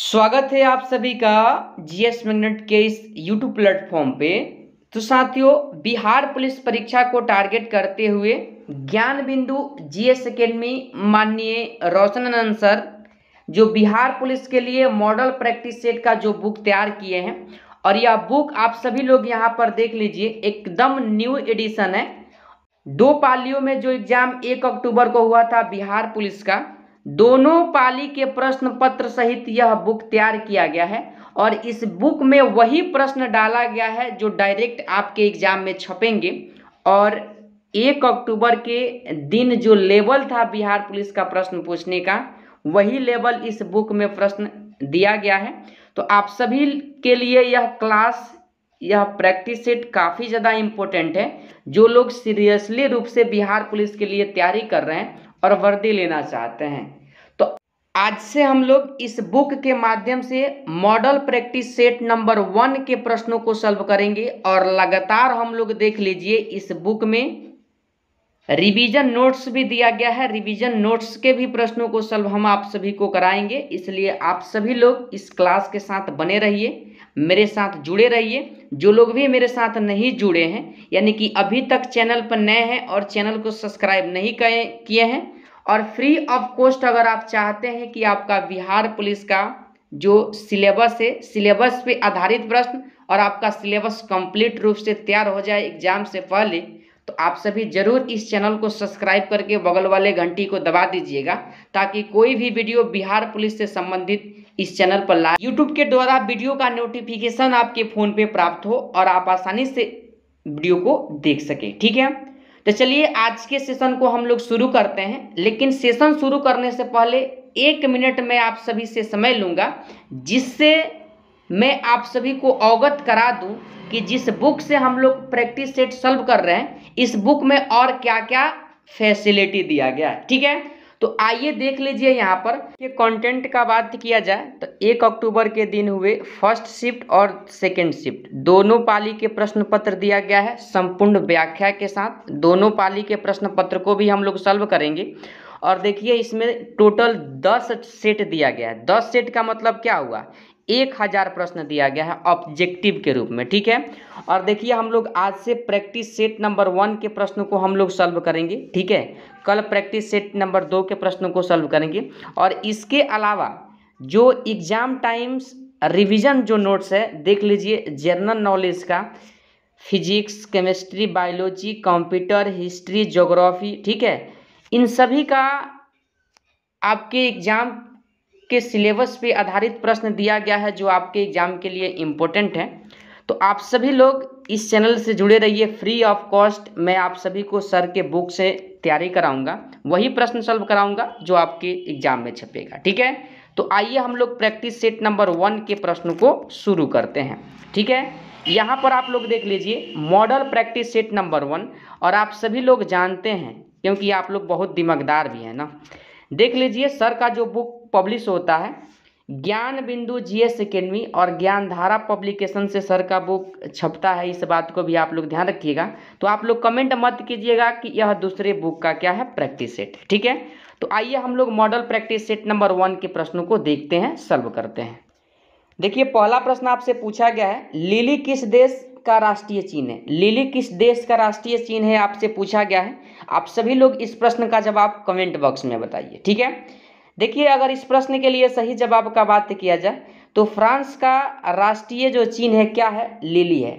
स्वागत है आप सभी का जीएस मैग्नेट के इस यूट्यूब प्लेटफॉर्म पे। तो साथियों, बिहार पुलिस परीक्षा को टारगेट करते हुए ज्ञान बिंदु जीएस एकेडमी माननीय रोशन सर जो बिहार पुलिस के लिए मॉडल प्रैक्टिस सेट का जो बुक तैयार किए हैं, और यह बुक आप सभी लोग यहाँ पर देख लीजिए, एकदम न्यू एडिशन है। 2 पालियों में जो एग्जाम 1 अक्टूबर को हुआ था बिहार पुलिस का, दोनों पाली के प्रश्न पत्र सहित यह बुक तैयार किया गया है। और इस बुक में वही प्रश्न डाला गया है जो डायरेक्ट आपके एग्जाम में छपेंगे। और 1 अक्टूबर के दिन जो लेवल था बिहार पुलिस का प्रश्न पूछने का, वही लेवल इस बुक में प्रश्न दिया गया है। तो आप सभी के लिए यह क्लास, यह प्रैक्टिस सेट काफ़ी ज़्यादा इम्पोर्टेंट है। जो लोग सीरियसली रूप से बिहार पुलिस के लिए तैयारी कर रहे हैं और वर्दी लेना चाहते हैं, तो आज से हम लोग इस बुक के माध्यम से मॉडल प्रैक्टिस सेट नंबर 1 के प्रश्नों को सॉल्व करेंगे। और लगातार हम लोग देख लीजिए, इस बुक में रिवीजन नोट्स भी दिया गया है। रिवीजन नोट्स के भी प्रश्नों को सॉल्व हम आप सभी को कराएंगे। इसलिए आप सभी लोग इस क्लास के साथ बने रहिए, मेरे साथ जुड़े रहिए। जो लोग भी मेरे साथ नहीं जुड़े हैं, यानी कि अभी तक चैनल पर नए हैं और चैनल को सब्सक्राइब नहीं किए हैं, और फ्री ऑफ कॉस्ट अगर आप चाहते हैं कि आपका बिहार पुलिस का जो सिलेबस है, सिलेबस पे आधारित प्रश्न और आपका सिलेबस कंप्लीट रूप से तैयार हो जाए एग्जाम से पहले, तो आप सभी जरूर इस चैनल को सब्सक्राइब करके बगल वाले घंटी को दबा दीजिएगा, ताकि कोई भी वीडियो बिहार पुलिस से संबंधित इस चैनल पर लाइव यूट्यूब के द्वारा वीडियो का नोटिफिकेशन आपके फ़ोन पे प्राप्त हो और आप आसानी से वीडियो को देख सके। ठीक है, तो चलिए आज के सेशन को हम लोग शुरू करते हैं। लेकिन सेशन शुरू करने से पहले 1 मिनट में आप सभी से समय लूँगा, जिससे मैं आप सभी को अवगत करा दूं कि जिस बुक से हम लोग प्रैक्टिस सेट सॉल्व कर रहे हैं, इस बुक में और क्या क्या फैसिलिटी दिया गया है। ठीक है, तो आइए देख लीजिए। यहाँ पर ये कंटेंट का बात किया जाए तो 1 अक्टूबर के दिन हुए फर्स्ट शिफ्ट और सेकेंड शिफ्ट दोनों पाली के प्रश्न पत्र दिया गया है, संपूर्ण व्याख्या के साथ। दोनों पाली के प्रश्न पत्र को भी हम लोग सॉल्व करेंगे। और देखिए, इसमें टोटल 10 सेट दिया गया है। 10 सेट का मतलब क्या हुआ, 1000 प्रश्न दिया गया है ऑब्जेक्टिव के रूप में। ठीक है, और देखिए हम लोग आज से प्रैक्टिस सेट नंबर 1 के प्रश्नों को हम लोग सॉल्व करेंगे। ठीक है, कल प्रैक्टिस सेट नंबर 2 के प्रश्नों को सॉल्व करेंगे। और इसके अलावा जो एग्जाम टाइम्स रिवीजन जो नोट्स है, देख लीजिए, जनरल नॉलेज का physics, chemistry, biology, computer, history, geography, ठीक है, इन सभी का आपके एग्जाम के सिलेबस पे आधारित प्रश्न दिया गया है, जो आपके एग्जाम के लिए इम्पोर्टेंट है। तो आप सभी लोग इस चैनल से जुड़े रहिए। फ्री ऑफ कॉस्ट मैं आप सभी को सर के बुक से तैयारी कराऊंगा, वही प्रश्न सॉल्व कराऊंगा जो आपके एग्जाम में छपेगा। ठीक है, तो आइए हम लोग प्रैक्टिस सेट नंबर 1 के प्रश्न को शुरू करते हैं। ठीक है, यहाँ पर आप लोग देख लीजिए, मॉडल प्रैक्टिस सेट नंबर 1। और आप सभी लोग जानते हैं, क्योंकि आप लोग बहुत दिमागदार भी हैं ना। देख लीजिए, सर का जो बुक पब्लिश होता है ज्ञान बिंदु जीएस एकेडमी और ज्ञानधारा पब्लिकेशन से सर का बुक छपता है, इस बात को भी आप लोग ध्यान रखिएगा। तो आप लोग कमेंट मत कीजिएगा कि यह दूसरे बुक का क्या है, प्रैक्टिस सेट। ठीक है, तो आइए हम लोग मॉडल प्रैक्टिस सेट नंबर 1 के प्रश्नों को देखते हैं, सॉल्व करते हैं। देखिए, पहला प्रश्न आपसे पूछा गया है, लिली किस देश का राष्ट्रीय चिन्ह है। लिली किस देश का राष्ट्रीय चिन्ह है, आपसे पूछा गया है। आप सभी लोग इस प्रश्न का जवाब कमेंट बॉक्स में बताइए। ठीक है, देखिए, अगर इस प्रश्न के लिए सही जवाब का बात किया जाए तो फ्रांस का राष्ट्रीय जो चिन्ह है क्या है, लिली है।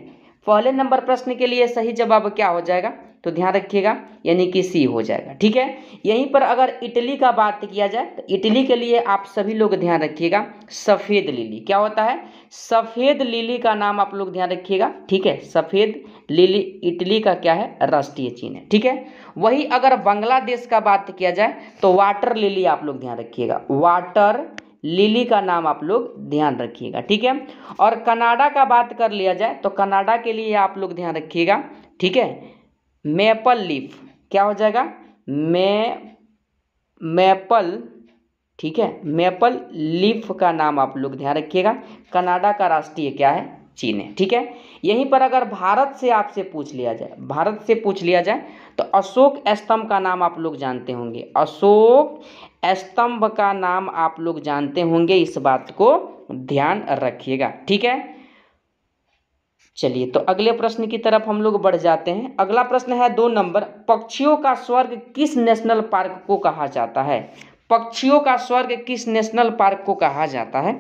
पहले नंबर प्रश्न के लिए सही जवाब क्या हो जाएगा, तो ध्यान रखिएगा, यानी कि सी हो जाएगा। ठीक है, यहीं पर अगर इटली का बात किया जाए तो इटली के लिए आप सभी लोग ध्यान रखिएगा, सफ़ेद लिली क्या होता है, सफ़ेद लिली का नाम आप लोग ध्यान रखिएगा। ठीक है, सफ़ेद लिली इटली का क्या है, राष्ट्रीय चिन्ह है। ठीक है, वही अगर बांग्लादेश का बात किया जाए तो वाटर लिली आप लोग ध्यान रखिएगा, वाटर लिली का नाम आप लोग ध्यान रखिएगा। ठीक है, और कनाडा का बात कर लिया जाए तो कनाडा के लिए आप लोग ध्यान रखिएगा। ठीक है, मेपल लीफ क्या हो जाएगा, मेपल, ठीक है, मेपल लीफ का नाम आप लोग ध्यान रखिएगा, कनाडा का राष्ट्रीय क्या है, चिन्ह है। ठीक है, यहीं पर अगर भारत से आपसे पूछ लिया जाए, भारत से पूछ लिया जाए तो अशोक स्तंभ का नाम आप लोग जानते होंगे, अशोक स्तंभ का नाम आप लोग जानते होंगे, इस बात को ध्यान रखिएगा। ठीक है, चलिए तो अगले प्रश्न की तरफ हम लोग बढ़ जाते हैं। अगला प्रश्न है 2 नंबर, पक्षियों का स्वर्ग किस नेशनल पार्क को कहा जाता है? पक्षियों का स्वर्ग किस नेशनल पार्क को कहा जाता है?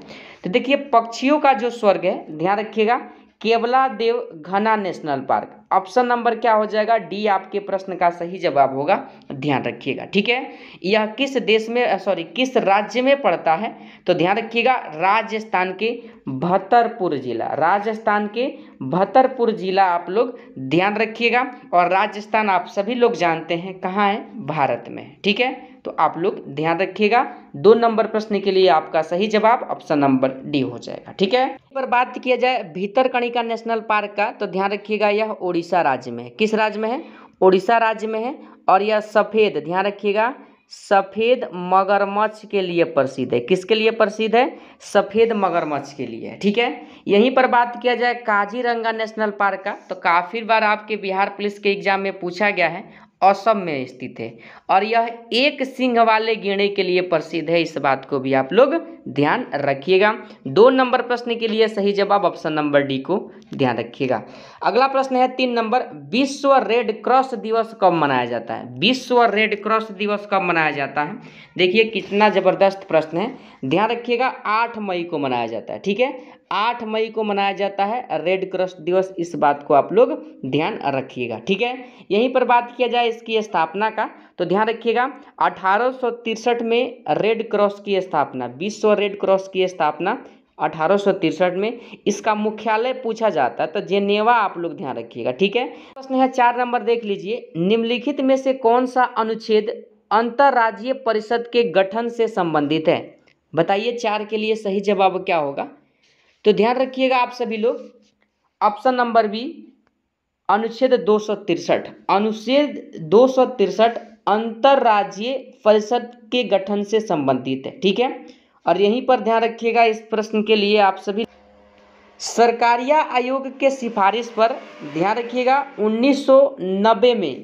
तो देखिए पक्षियों का जो स्वर्ग है, ध्यान रखिएगा, केवलादेव घना नेशनल पार्क। ऑप्शन नंबर क्या हो जाएगा? डी आपके प्रश्न का सही जवाब होगा, ध्यान रखिएगा। ठीक है, यह किस देश में किस राज्य में पड़ता है? तो ध्यान रखिएगा, राजस्थान के भतरपुर जिला, राजस्थान के भतरपुर जिला आप लोग ध्यान रखिएगा। और राजस्थान आप सभी लोग जानते हैं कहाँ है? भारत में। ठीक है, तो आप लोग ध्यान रखिएगा, 2 नंबर प्रश्न के लिए आपका सही जवाब ऑप्शन नंबर डी हो जाएगा। ठीक है, पर बात किया जाए भीतरकनिका नेशनल पार्क का, तो ध्यान रखिएगा यह ओडिशा राज्य में है। किस राज्य में है? ओडिशा राज्य में है। और यह सफ़ेद, ध्यान रखिएगा, सफ़ेद मगरमच्छ के लिए प्रसिद्ध है। किसके लिए प्रसिद्ध है? सफ़ेद मगरमच्छ के लिए। ठीक है, यहीं पर बात किया जाए काजीरंगा नेशनल पार्क का, तो काफ़ी बार आपके बिहार पुलिस के एग्जाम में पूछा गया है, असम में स्थित है और यह एक सींग वाले गैंडे के लिए प्रसिद्ध है, इस बात को भी आप लोग ध्यान रखिएगा। 2 नंबर प्रश्न के लिए सही जवाब ऑप्शन नंबर डी को ध्यान रखिएगा। अगला प्रश्न है 3 नंबर, विश्व रेड क्रॉस दिवस कब मनाया जाता है? विश्व रेड क्रॉस दिवस कब मनाया जाता है? देखिए कितना जबरदस्त प्रश्न है, ध्यान रखिएगा, 8 मई को मनाया जाता है। ठीक है, 8 मई को मनाया जाता है रेड क्रॉस दिवस, इस बात को आप लोग ध्यान रखिएगा। ठीक है, यहीं पर बात किया जाए इसकी स्थापना का, तो ध्यान रखिएगा 1863 में रेड क्रॉस की स्थापना, विश्व रेड क्रॉस की स्थापना 1863 में। इसका मुख्यालय पूछा जाता है तो जेनेवा आप लोग ध्यान रखिएगा। ठीक है, प्रश्न है 4 नंबर, देख लीजिए, निम्नलिखित में से कौन सा अनुच्छेद अंतर्राज्यीय परिषद के गठन से संबंधित है? बताइए 4 के लिए सही जवाब क्या होगा? तो ध्यान रखिएगा आप सभी लोग, ऑप्शन नंबर बी, अनुच्छेद 263, अनुच्छेद 263 अंतर्राज्यीय परिषद के गठन से संबंधित है। ठीक है, और यहीं पर ध्यान रखिएगा, इस प्रश्न के लिए आप सभी सरकारिया आयोग के सिफारिश पर ध्यान रखिएगा 1990 में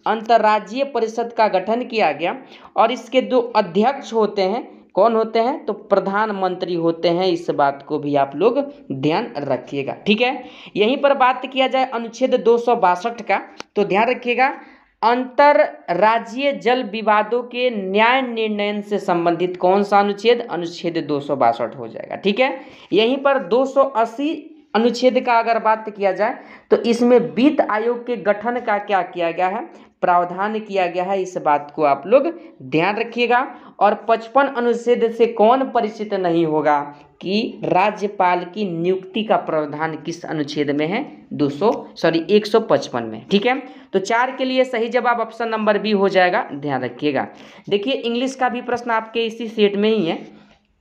अंतर्राज्यीय परिषद का गठन किया गया और इसके 2 अध्यक्ष होते हैं। कौन होते हैं? तो प्रधानमंत्री होते हैं, इस बात को भी आप लोग ध्यान रखिएगा। ठीक है, यहीं पर बात किया जाए अनुच्छेद 262 का, तो ध्यान रखिएगा, अंतर्राज्यीय जल विवादों के न्याय निर्णय से संबंधित कौन सा अनुच्छेद? अनुच्छेद 262 हो जाएगा। ठीक है, यहीं पर 280 अनुच्छेद का अगर बात किया जाए तो इसमें वित्त आयोग के गठन का क्या किया गया है? प्रावधान किया गया है, इस बात को आप लोग ध्यान रखिएगा। और 55 अनुच्छेद से कौन परिचित नहीं होगा कि राज्यपाल की नियुक्ति का प्रावधान किस अनुच्छेद में है? 155 में। ठीक है, तो 4 के लिए सही जवाब ऑप्शन नंबर बी हो जाएगा, ध्यान रखिएगा। देखिए इंग्लिश का भी प्रश्न आपके इसी सेट में ही है,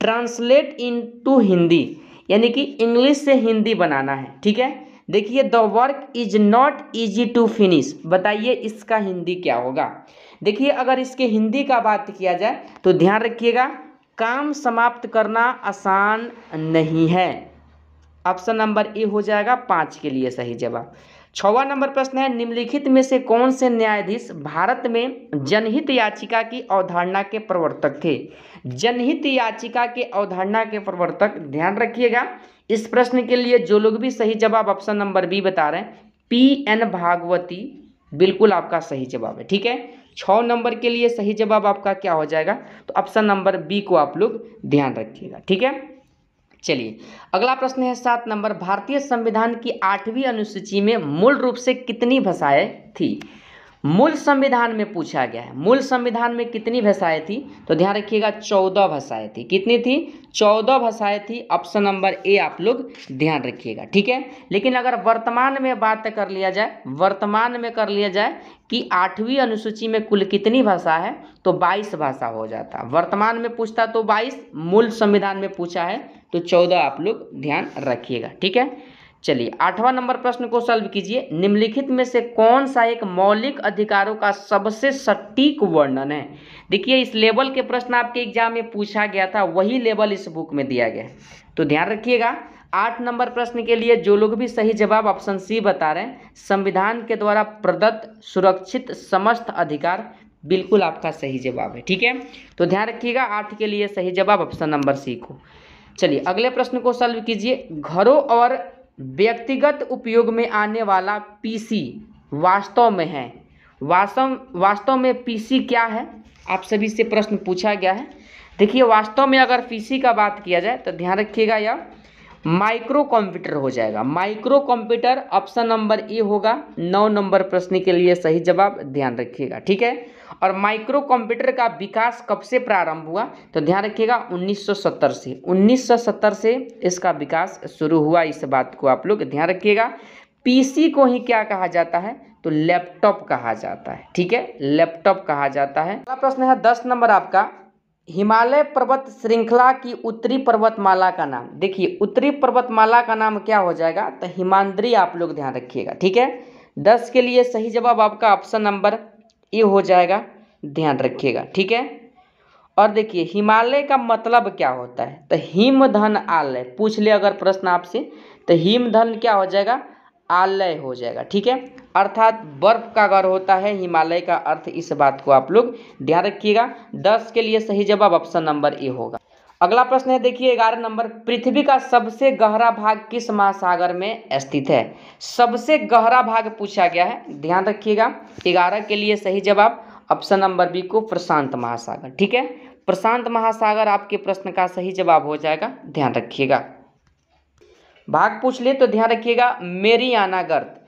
ट्रांसलेट इनटू हिंदी, यानी कि इंग्लिश से हिंदी बनाना है। ठीक है, देखिए the work is not easy to finish, बताइए इसका हिंदी क्या होगा? देखिए अगर इसके हिंदी का बात किया जाए तो ध्यान रखिएगा, काम समाप्त करना आसान नहीं है, ऑप्शन नंबर ए हो जाएगा 5 के लिए सही जवाब। 6वां नंबर प्रश्न है, निम्नलिखित में से कौन से न्यायाधीश भारत में जनहित याचिका की अवधारणा के प्रवर्तक थे? जनहित याचिका के अवधारणा के प्रवर्तक, ध्यान रखिएगा, इस प्रश्न के लिए जो लोग भी सही जवाब ऑप्शन नंबर बी बता रहे हैं, PN भागवती, बिल्कुल आपका सही जवाब है। ठीक है, 6 नंबर के लिए सही जवाब आपका क्या हो जाएगा? तो ऑप्शन नंबर बी को आप लोग ध्यान रखिएगा। ठीक है, चलिए अगला प्रश्न है 7 नंबर, भारतीय संविधान की 8वीं अनुसूची में मूल रूप से कितनी भाषाएं थी? मूल संविधान में पूछा गया है, मूल संविधान में कितनी भाषाएं थी? तो ध्यान रखिएगा 14 भाषाएं थी। कितनी थी? 14 भाषाएं थी, ऑप्शन नंबर ए आप लोग ध्यान रखिएगा। ठीक है, लेकिन अगर वर्तमान में बात कर लिया जाए, वर्तमान में कर लिया जाए कि 8वीं अनुसूची में कुल कितनी भाषा है, तो 22 भाषा हो जाता। वर्तमान में पूछता तो 22, मूल संविधान में पूछा है तो 14 आप लोग ध्यान रखिएगा। ठीक है, चलिए 8वां नंबर प्रश्न को सॉल्व कीजिए। निम्नलिखित में से कौन सा एक मौलिक अधिकारों का सबसे सटीक वर्णन है। देखिए इस लेवल के प्रश्न आपके एग्जाम में पूछा गया था, वही लेवल इस बुक में दिया गया है, तो ध्यान रखिएगा। 8 नंबर प्रश्न के लिए जो लोग भी सही जवाब ऑप्शन सी बता रहे हैं, संविधान के द्वारा प्रदत्त सुरक्षित समस्त अधिकार, बिल्कुल आपका सही जवाब है। ठीक है, तो ध्यान रखिएगा 8 के लिए सही जवाब ऑप्शन नंबर सी को। चलिए अगले प्रश्न को सॉल्व कीजिए। घरों और व्यक्तिगत उपयोग में आने वाला पीसी वास्तव में है, वास्तव में पीसी क्या है, आप सभी से प्रश्न पूछा गया है। देखिए वास्तव में अगर पीसी का बात किया जाए तो ध्यान रखिएगा यह माइक्रो कंप्यूटर हो जाएगा। Micro computer option number A होगा। 9 नंबर प्रश्न के लिए सही जवाब ध्यान रखिएगा। ठीक है, और माइक्रो कंप्यूटर का विकास कब से प्रारंभ हुआ, तो ध्यान रखिएगा 1970 से। 1970 से इसका विकास शुरू हुआ, इस बात को आप लोग ध्यान रखिएगा। पीसी को ही क्या कहा जाता है, तो लैपटॉप कहा जाता है। ठीक है, लैपटॉप कहा जाता है। अगला प्रश्न है 10 नंबर आपका, हिमालय पर्वत श्रृंखला की उत्तरी पर्वतमाला का नाम। देखिए उत्तरी पर्वतमाला का नाम क्या हो जाएगा, तो हिमाद्री, आप लोग ध्यान रखिएगा। ठीक है, 10 के लिए सही जवाब आपका ऑप्शन नंबर ए हो जाएगा, ध्यान रखिएगा। ठीक है, और देखिए हिमालय का मतलब क्या होता है, तो हिमधन आलय, पूछ ले अगर प्रश्न आपसे, तो हिमधन क्या हो जाएगा, आलय हो जाएगा। ठीक है, अर्थात बर्फ का घर होता है हिमालय का अर्थ, इस बात को आप लोग ध्यान रखिएगा। 10 के लिए सही जवाब ऑप्शन नंबर ए होगा। अगला प्रश्न है देखिए 11 नंबर, पृथ्वी का सबसे गहरा भाग किस महासागर में स्थित है। सबसे गहरा भाग पूछा गया है, ध्यान रखिएगा। 11 के लिए सही जवाब ऑप्शन नंबर बी को प्रशांत महासागर। ठीक है, प्रशांत महासागर आपके प्रश्न का सही जवाब हो जाएगा, ध्यान रखिएगा। भाग पूछ ले तो ध्यान रखिएगा मेरियाना गर्त,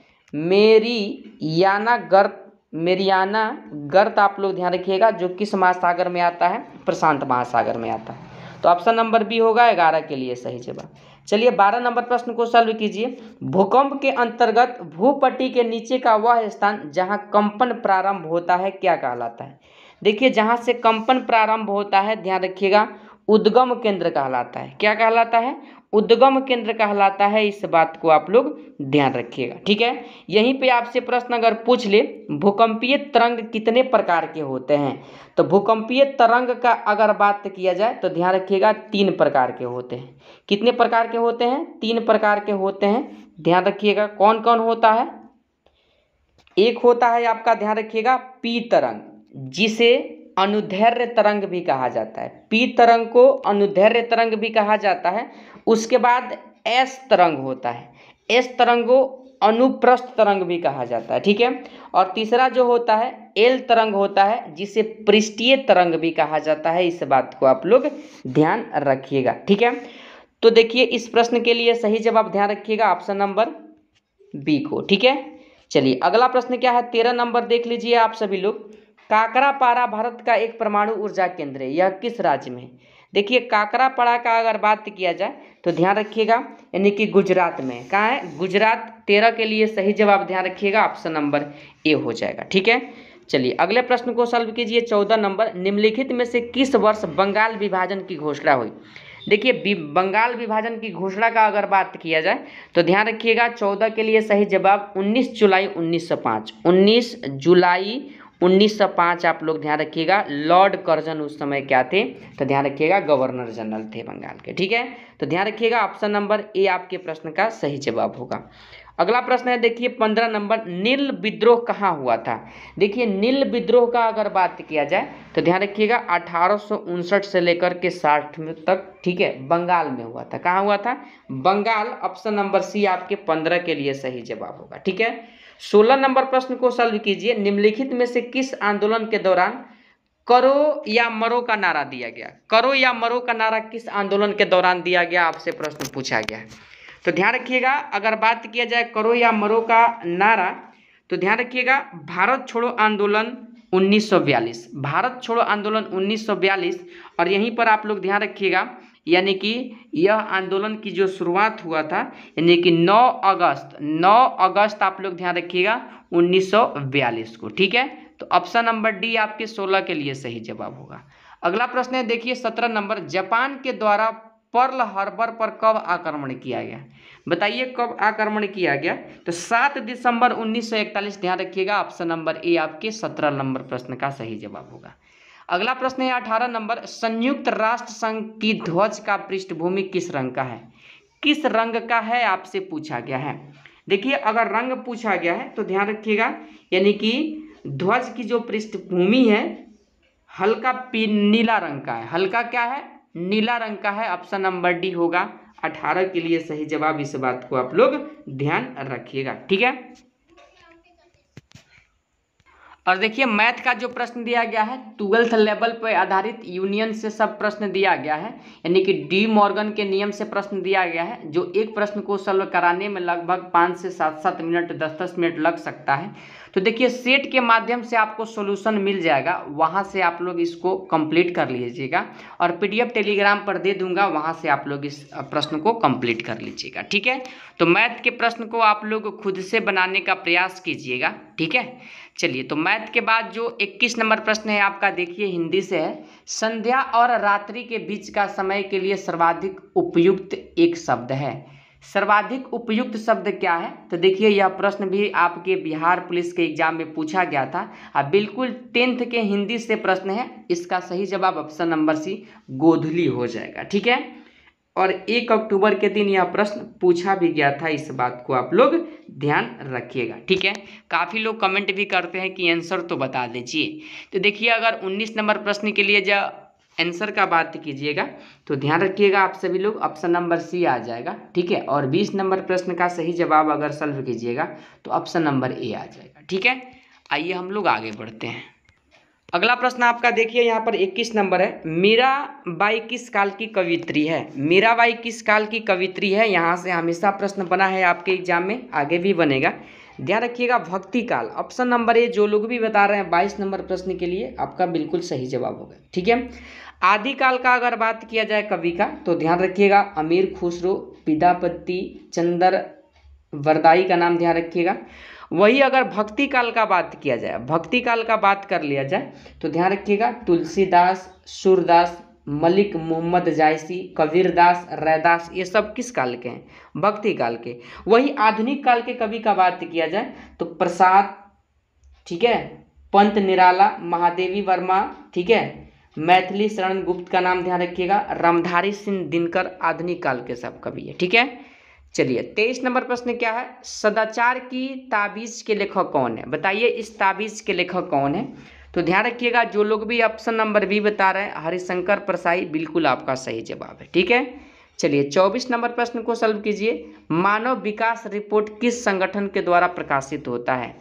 मेरियाना गर्त आप लोग ध्यान रखिएगा, जो किस महासागर में आता है, प्रशांत महासागर में आता है। तो ऑप्शन नंबर बी होगा 11 के लिए सही जवाब। चलिए 12 नंबर प्रश्न को सॉल्व कीजिए। भूकंप के अंतर्गत भूपट्टी के नीचे का वह स्थान जहां कंपन प्रारंभ होता है क्या कहलाता है। देखिए जहां से कंपन प्रारंभ होता है, ध्यान रखिएगा, उद्गम केंद्र कहलाता है। क्या कहलाता है, उद्गम केंद्र कहलाता है, इस बात को आप लोग ध्यान रखिएगा। ठीक है, यहीं पे आपसे प्रश्न अगर पूछ ले भूकंपीय तरंग कितने प्रकार के होते हैं, तो भूकंपीय तरंग का अगर बात किया जाए तो ध्यान रखिएगा 3 प्रकार के होते हैं। कितने प्रकार के होते हैं, 3 प्रकार के होते हैं, ध्यान रखिएगा। कौन कौन होता है, एक होता है आपका, ध्यान रखिएगा, पी तरंग, जिसे अनुदैर्घ्य तरंग भी कहा जाता है। पी तरंग को अनुदैर्घ्य तरंग भी कहा जाता है। उसके बाद एस तरंग होता है, एस तरंग को अनुप्रस्थ तरंग भी कहा जाता है। ठीक है, और तीसरा जो होता है एल तरंग होता है, जिसे पृष्ठीय तरंग भी कहा जाता है, इस बात को आप लोग ध्यान रखिएगा। ठीक है, तो देखिए इस प्रश्न के लिए सही जवाब ध्यान रखिएगा ऑप्शन नंबर बी को। ठीक है, चलिए अगला प्रश्न क्या है, 13 नंबर देख लीजिए आप सभी लोग। काकरापारा भारत का एक परमाणु ऊर्जा केंद्र है, यह किस राज्य में। देखिए काकरापारा का अगर बात किया जाए तो ध्यान रखिएगा, यानी कि गुजरात में। कहाँ है, गुजरात। 13 के लिए सही जवाब ध्यान रखिएगा ऑप्शन नंबर ए हो जाएगा। ठीक है, चलिए अगले प्रश्न को सॉल्व कीजिए। 14 नंबर, निम्नलिखित में से किस वर्ष बंगाल विभाजन की घोषणा हुई। देखिए बंगाल विभाजन की घोषणा का अगर बात किया जाए तो ध्यान रखिएगा 14 के लिए सही जवाब 19 जुलाई 1905। 19 जुलाई 1905 आप लोग ध्यान रखिएगा। लॉर्ड कर्जन उस समय क्या थे, तो ध्यान रखिएगा गवर्नर जनरल थे बंगाल के। ठीक है, तो ध्यान रखिएगा ऑप्शन नंबर ए आपके प्रश्न का सही जवाब होगा। अगला प्रश्न है देखिए 15 नंबर, नील विद्रोह कहाँ हुआ था। देखिए नील विद्रोह का अगर बात किया जाए तो ध्यान रखिएगा 1859 से लेकर के 60 में तक, ठीक है, बंगाल में हुआ था। कहाँ हुआ था, बंगाल। ऑप्शन नंबर सी आपके 15 के लिए सही जवाब होगा। ठीक है, 16 नंबर प्रश्न को सॉल्व कीजिए। निम्नलिखित में से किस आंदोलन के दौरान करो या मरो का नारा दिया गया। करो या मरो का नारा किस आंदोलन के दौरान दिया गया, आपसे प्रश्न पूछा गया है। तो ध्यान रखिएगा अगर बात किया जाए करो या मरो का नारा, तो ध्यान रखिएगा भारत छोड़ो आंदोलन 1942, भारत छोड़ो आंदोलन 1942। और यहीं पर आप लोग ध्यान रखिएगा, यानी कि यह आंदोलन की जो शुरुआत हुआ था, यानी कि 9 अगस्त आप लोग ध्यान रखिएगा 1942 को। ठीक है, तो ऑप्शन नंबर डी आपके 16 के लिए सही जवाब होगा। अगला प्रश्न है देखिए 17 नंबर, जापान के द्वारा पर्ल हार्बर पर कब आक्रमण किया गया? बताइए कब आक्रमण किया गया? तो 7 दिसंबर 1941। ध्यान रखिएगा, ऑप्शन नंबर ए आपके 17 नंबर प्रश्न का सही जवाब होगा। अगला प्रश्न है 18 नंबर, संयुक्त राष्ट्र संघ की ध्वज का पृष्ठभूमि किस रंग का है? किस रंग का है आपसे पूछा गया है। देखिए अगर रंग पूछा गया है तो ध्यान रखिएगा, यानी कि ध्वज की जो पृष्ठभूमि है हल्का नीला रंग का है। हल्का क्या है? नीला रंग का है। ऑप्शन नंबर डी होगा 18 के लिए सही जवाब। इस बात को आप लोग ध्यान रखिएगा, ठीक है। और देखिए मैथ का जो प्रश्न दिया गया है 12th लेवल पर आधारित यूनियन से सब प्रश्न दिया गया है, यानी कि डी मॉर्गन के नियम से प्रश्न दिया गया है, जो एक प्रश्न को सॉल्व कराने में लगभग 5 से 7 मिनट 10 मिनट लग सकता है। तो देखिए सेट के माध्यम से आपको सॉल्यूशन मिल जाएगा, वहां से आप लोग इसको कंप्लीट कर लीजिएगा और पीडीएफ टेलीग्राम पर दे दूंगा, वहां से आप लोग इस प्रश्न को कंप्लीट कर लीजिएगा, ठीक है। तो मैथ के प्रश्न को आप लोग खुद से बनाने का प्रयास कीजिएगा, ठीक है। चलिए तो मैथ के बाद जो 21 नंबर प्रश्न है आपका, देखिए हिंदी से है, संध्या और रात्रि के बीच का समय के लिए सर्वाधिक उपयुक्त एक शब्द है। सर्वाधिक उपयुक्त शब्द क्या है? तो देखिए यह प्रश्न भी आपके बिहार पुलिस के एग्जाम में पूछा गया था। अब बिल्कुल 10th के हिंदी से प्रश्न है, इसका सही जवाब ऑप्शन नंबर सी गोधूली हो जाएगा, ठीक है। और 1 अक्टूबर के दिन यह प्रश्न पूछा भी गया था, इस बात को आप लोग ध्यान रखिएगा, ठीक है। काफ़ी लोग कमेंट भी करते हैं कि आंसर तो बता दीजिए। तो देखिए अगर 19 नंबर प्रश्न के लिए जो आंसर का बात कीजिएगा तो ध्यान रखिएगा आप सभी लोग, ऑप्शन नंबर सी आ जाएगा, ठीक है। और 20 नंबर प्रश्न का सही जवाब अगर सॉल्व कीजिएगा तो ऑप्शन नंबर ए आ जाएगा, ठीक है। आइए हम लोग आगे बढ़ते हैं। अगला प्रश्न आपका देखिए यहाँ पर 21 नंबर है, मीराबाई किस काल की कवियत्री है? मीराबाई किस काल की कवियत्री है? यहाँ से हमेशा प्रश्न बना है आपके एग्जाम में, आगे भी बनेगा, ध्यान रखिएगा। भक्ति काल, ऑप्शन नंबर ए। जो लोग भी बता रहे हैं 22 नंबर प्रश्न के लिए आपका बिल्कुल सही जवाब होगा, ठीक है। आदिकाल का अगर बात किया जाए कवि का तो ध्यान रखिएगा, अमीर खुसरो, विद्यापति चंद्र वरदाई का नाम ध्यान रखिएगा। वही अगर भक्ति काल का बात किया जाए, भक्ति काल का बात कर लिया जाए तो ध्यान रखिएगा, तुलसीदास, सूरदास, मलिक मोहम्मद जायसी, कबीरदास, रैदास, ये सब किस काल के हैं? भक्ति काल के। वही आधुनिक काल के कवि का बात किया जाए तो प्रसाद, ठीक है, पंत निराला, महादेवी वर्मा, ठीक है, मैथिली शरण गुप्त का नाम ध्यान रखिएगा, रामधारी सिंह दिनकर आधुनिक काल के सब कवि है, ठीक है। चलिए 23 नंबर प्रश्न क्या है, सदाचार की ताबीज के लेखक कौन है? बताइए इस ताबीज के लेखक कौन है? तो ध्यान रखिएगा, जो लोग भी ऑप्शन नंबर बी बता रहे हैं हरिशंकर परसाई, बिल्कुल आपका सही जवाब है, ठीक है। चलिए 24 नंबर प्रश्न को सॉल्व कीजिए, मानव विकास रिपोर्ट किस संगठन के द्वारा प्रकाशित होता है?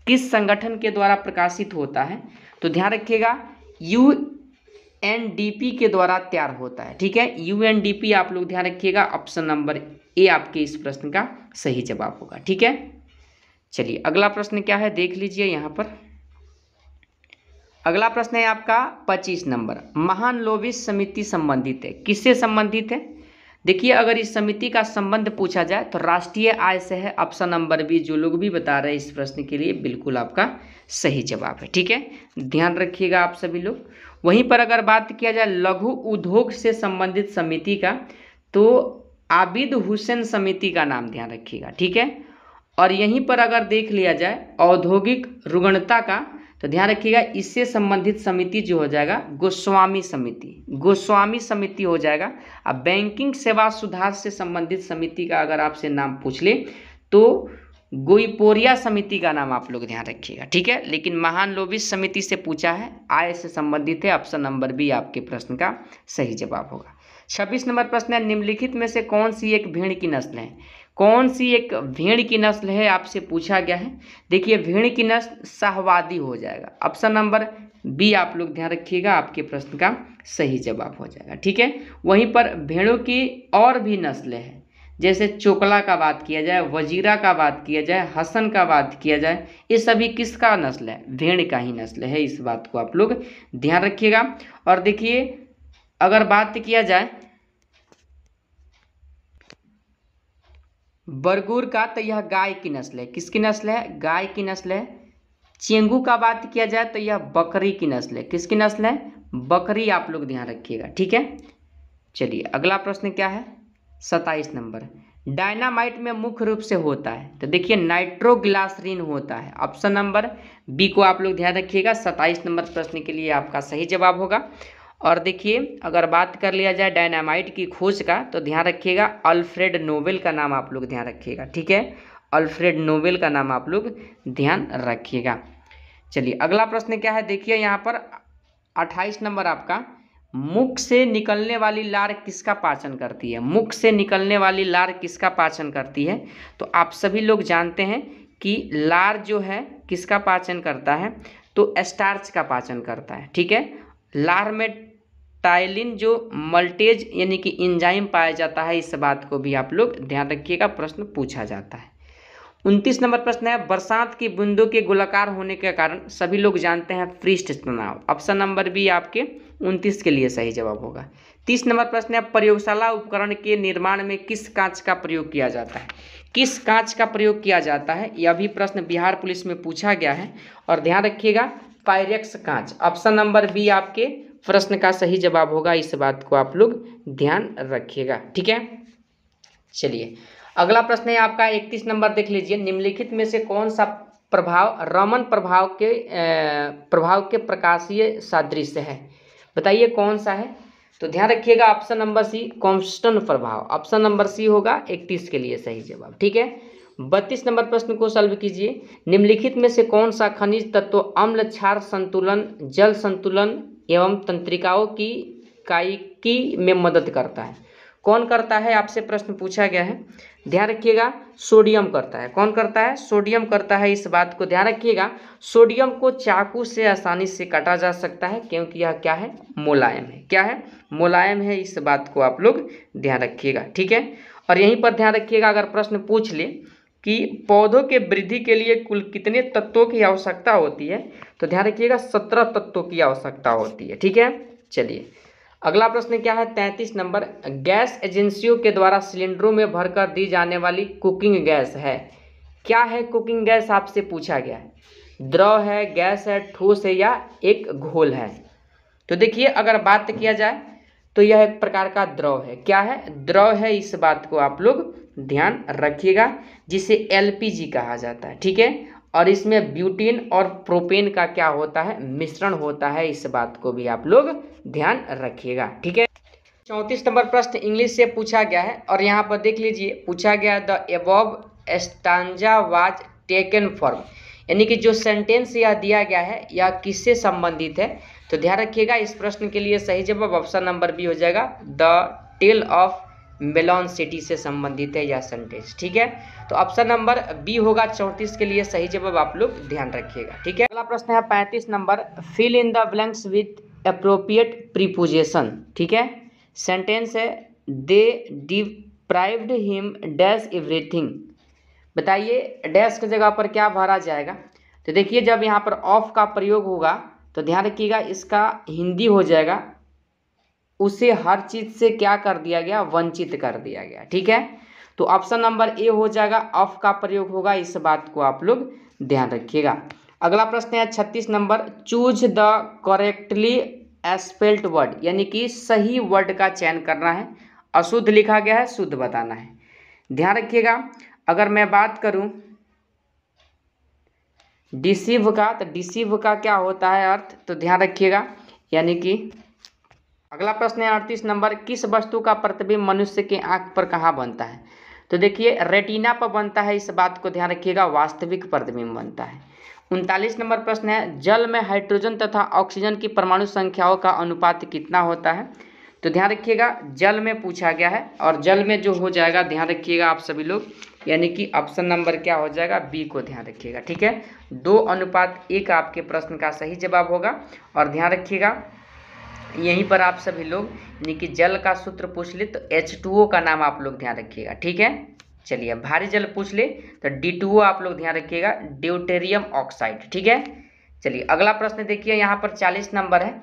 किस संगठन के द्वारा प्रकाशित होता है? तो ध्यान रखिएगा यूएनडीपी के द्वारा तैयार होता है, ठीक है। यूएनडीपी आप लोग ध्यान रखिएगा, ऑप्शन नंबर ए आपके इस प्रश्न का सही जवाब होगा, ठीक है। चलिए अगला प्रश्न क्या है देख लीजिए यहाँ पर। अगला प्रश्न है आपका 25 नंबर, महानलोविस समिति संबंधित है, किससे संबंधित है? देखिए अगर इस समिति का संबंध पूछा जाए तो राष्ट्रीय आय से है, ऑप्शन नंबर बी। जो लोग भी बता रहे हैं इस प्रश्न के लिए बिल्कुल आपका सही जवाब है, ठीक है, ध्यान रखिएगा आप सभी लोग। वहीं पर अगर बात किया जाए लघु उद्योग से संबंधित समिति का तो आबिद हुसैन समिति का नाम ध्यान रखिएगा, ठीक है। और यहीं पर अगर देख लिया जाए औद्योगिक रुग्णता का तो ध्यान रखिएगा, इससे संबंधित समिति जो हो जाएगा गोस्वामी समिति, गोस्वामी समिति हो जाएगा। अब बैंकिंग सेवा सुधार से संबंधित समिति का अगर आपसे नाम पूछ ले तो गोईपोरिया समिति का नाम आप लोग ध्यान रखिएगा, ठीक है। लेकिन महानलोविस समिति से पूछा है, आय से संबंधित है, ऑप्शन नंबर बी आपके प्रश्न का सही जवाब होगा। 26 नंबर प्रश्न है, निम्नलिखित में से कौन सी एक भेड़ की नस्ल है? कौन सी एक भेड़ की नस्ल है आपसे पूछा गया है। देखिए भेड़ की नस्ल शाहवादी हो जाएगा, ऑप्शन नंबर बी आप लोग ध्यान रखिएगा, आपके प्रश्न का सही जवाब हो जाएगा, ठीक है। वहीं पर भेड़ों की और भी नस्लें हैं, जैसे चोकला का बात किया जाए, वजीरा का बात किया जाए, हसन का बात किया जाए, ये सभी किसका नस्ल है? भेड़ का ही नस्ल है, इस बात को आप लोग ध्यान रखिएगा। और देखिए अगर बात किया जाए बरगुर का तो यह गाय की नस्ल है, किसकी नस्ल है? गाय की नस्ल है। चेंगू का बात किया जाए तो यह बकरी की नस्ल है, किसकी नस्ल है? बकरी आप लोग ध्यान रखिएगा, ठीक है। चलिए अगला प्रश्न क्या है, 27 नंबर, डायनामाइट में मुख्य रूप से होता है, तो देखिए नाइट्रोग्लिसरीन होता है। ऑप्शन नंबर बी को आप लोग ध्यान रखिएगा, 27 नंबर प्रश्न के लिए आपका सही जवाब होगा। और देखिए अगर बात कर लिया जाए डायनामाइट की खोज का, तो ध्यान रखिएगा अल्फ्रेड नोबेल का नाम आप लोग ध्यान रखिएगा, ठीक है, अल्फ्रेड नोबेल का नाम आप लोग ध्यान रखिएगा। चलिए अगला प्रश्न क्या है, देखिए यहाँ पर 28 नंबर आपका, मुख से निकलने वाली लार किसका पाचन करती है? मुख से निकलने वाली लार किसका पाचन करती है? तो आप सभी लोग जानते हैं कि लार जो है किसका पाचन करता है, तो स्टार्च का पाचन करता है, ठीक है। लार में टाइलिन जो मल्टेज यानी कि एंजाइम पाया जाता है, इस बात को भी आप लोग ध्यान रखिएगा, प्रश्न पूछा जाता है। 29 नंबर प्रश्न है, बरसात की बूंदों के गोलाकार होने के कारण सभी लोग जानते हैं पृष्ठ तनाव। ऑप्शन नंबर बी आपके 29 के लिए सही जवाब होगा। 30 नंबर प्रश्न है, प्रयोगशाला उपकरण के निर्माण में किस कांच का प्रयोग किया जाता है? किस कांच का प्रयोग किया जाता है, यह भी प्रश्न बिहार पुलिस में पूछा गया है, और ध्यान रखिएगा पायरेक्स कांच। ऑप्शन नंबर बी आपके प्रश्न का सही जवाब होगा, इस बात को आप लोग ध्यान रखिएगा, ठीक है। चलिए अगला प्रश्न है आपका 31 नंबर, देख लीजिए, निम्नलिखित में से कौन सा प्रभाव रमन प्रभाव के प्रकाशीय सादृश्य है? बताइए कौन सा है? तो ध्यान रखिएगा ऑप्शन नंबर सी कॉन्स्टेंट प्रभाव। ऑप्शन नंबर सी होगा 31 के लिए सही जवाब, ठीक है। 32 नंबर प्रश्न को सॉल्व कीजिए, निम्नलिखित में से कौन सा खनिज तत्व अम्ल क्षार संतुलन, जल संतुलन एवं तंत्रिकाओं की कायिकी में मदद करता है? कौन करता है, आपसे प्रश्न पूछा गया है। ध्यान रखिएगा सोडियम करता है। कौन करता है? सोडियम करता है, इस बात को ध्यान रखिएगा। सोडियम को चाकू से आसानी से काटा जा सकता है, क्योंकि यह क्या है, मुलायम है। क्या है? मुलायम है, इस बात को आप लोग ध्यान रखिएगा, ठीक है। और यहीं पर ध्यान रखिएगा, अगर प्रश्न पूछ ले कि पौधों के वृद्धि के लिए कुल कितने तत्वों की आवश्यकता होती है, तो ध्यान रखिएगा 17 तत्वों की आवश्यकता होती है, ठीक है। चलिए अगला प्रश्न क्या है, 33 नंबर, गैस एजेंसियों के द्वारा सिलेंडरों में भरकर दी जाने वाली कुकिंग गैस है। क्या है कुकिंग गैस, आपसे पूछा गया है। द्रव है, गैस है, ठोस है या एक घोल है? तो देखिए अगर बात किया जाए तो यह एक प्रकार का द्रव है। क्या है? द्रव है, इस बात को आप लोग ध्यान रखिएगा, जिसे एलपीजी कहा जाता है, ठीक है। और इसमें ब्यूटेन और प्रोपेन का क्या होता है, मिश्रण होता है, इस बात को भी आप लोग ध्यान रखिएगा, ठीक है। 34 नंबर प्रश्न इंग्लिश से पूछा गया है, और यहाँ पर देख लीजिए पूछा गया the above stanza was taken from, यानी कि जो सेंटेंस यह दिया गया है यह किससे संबंधित है? तो ध्यान रखिएगा इस प्रश्न के लिए सही जवाब ऑप्शन नंबर बी हो जाएगा, the tale of melon city से संबंधित है यह सेंटेंस, ठीक है। तो ऑप्शन नंबर बी होगा 34 के लिए सही जवाब, आप लोग ध्यान रखिएगा, ठीक है। अगला प्रश्न है 35 नंबर, fill in the blanks with appropriate preposition, ठीक है। सेंटेंस है they deprived him dash everything. बताइए डैश की जगह पर क्या भरा जाएगा? तो देखिए जब यहाँ पर ऑफ का प्रयोग होगा तो ध्यान रखिएगा इसका हिंदी हो जाएगा, उसे हर चीज से क्या कर दिया गया, वंचित कर दिया गया, ठीक है। तो ऑप्शन नंबर ए हो जाएगा, ऑफ का प्रयोग होगा, इस बात को आप लोग ध्यान रखिएगा। अगला प्रश्न है 36 number, choose the correctly spelled word, यानी कि सही वर्ड का चयन करना है। अशुद्ध लिखा गया है, शुद्ध बताना है। ध्यान रखिएगा अगर मैं बात करूं डिसीव का, तो डिसीव का क्या होता है अर्थ, तो ध्यान रखिएगा, यानी कि अगला प्रश्न है 38 नंबर, किस वस्तु का प्रतिबिंब मनुष्य के आंख पर कहाँ बनता है? तो देखिए रेटिना पर बनता है, इस बात को ध्यान रखिएगा, वास्तविक प्रतिबिंब बनता है। 39 नंबर प्रश्न है, जल में हाइड्रोजन तथा ऑक्सीजन की परमाणु संख्याओं का अनुपात कितना होता है? तो ध्यान रखिएगा जल में पूछा गया है, और जल में जो हो जाएगा ध्यान रखिएगा आप सभी लोग, यानी कि ऑप्शन नंबर क्या हो जाएगा, बी को ध्यान रखिएगा, ठीक है। 2:1 आपके प्रश्न का सही जवाब होगा। और ध्यान रखिएगा यहीं पर आप सभी लोग यानी कि जल का सूत्र पूछ ले तो H2O का नाम आप लोग ध्यान रखिएगा, ठीक है। चलिए भारी जल पूछ ले तो D2O आप लोग ध्यान रखिएगा, ड्यूटेरियम ऑक्साइड, ठीक है। चलिए अगला प्रश्न देखिए यहाँ पर 40 नंबर है,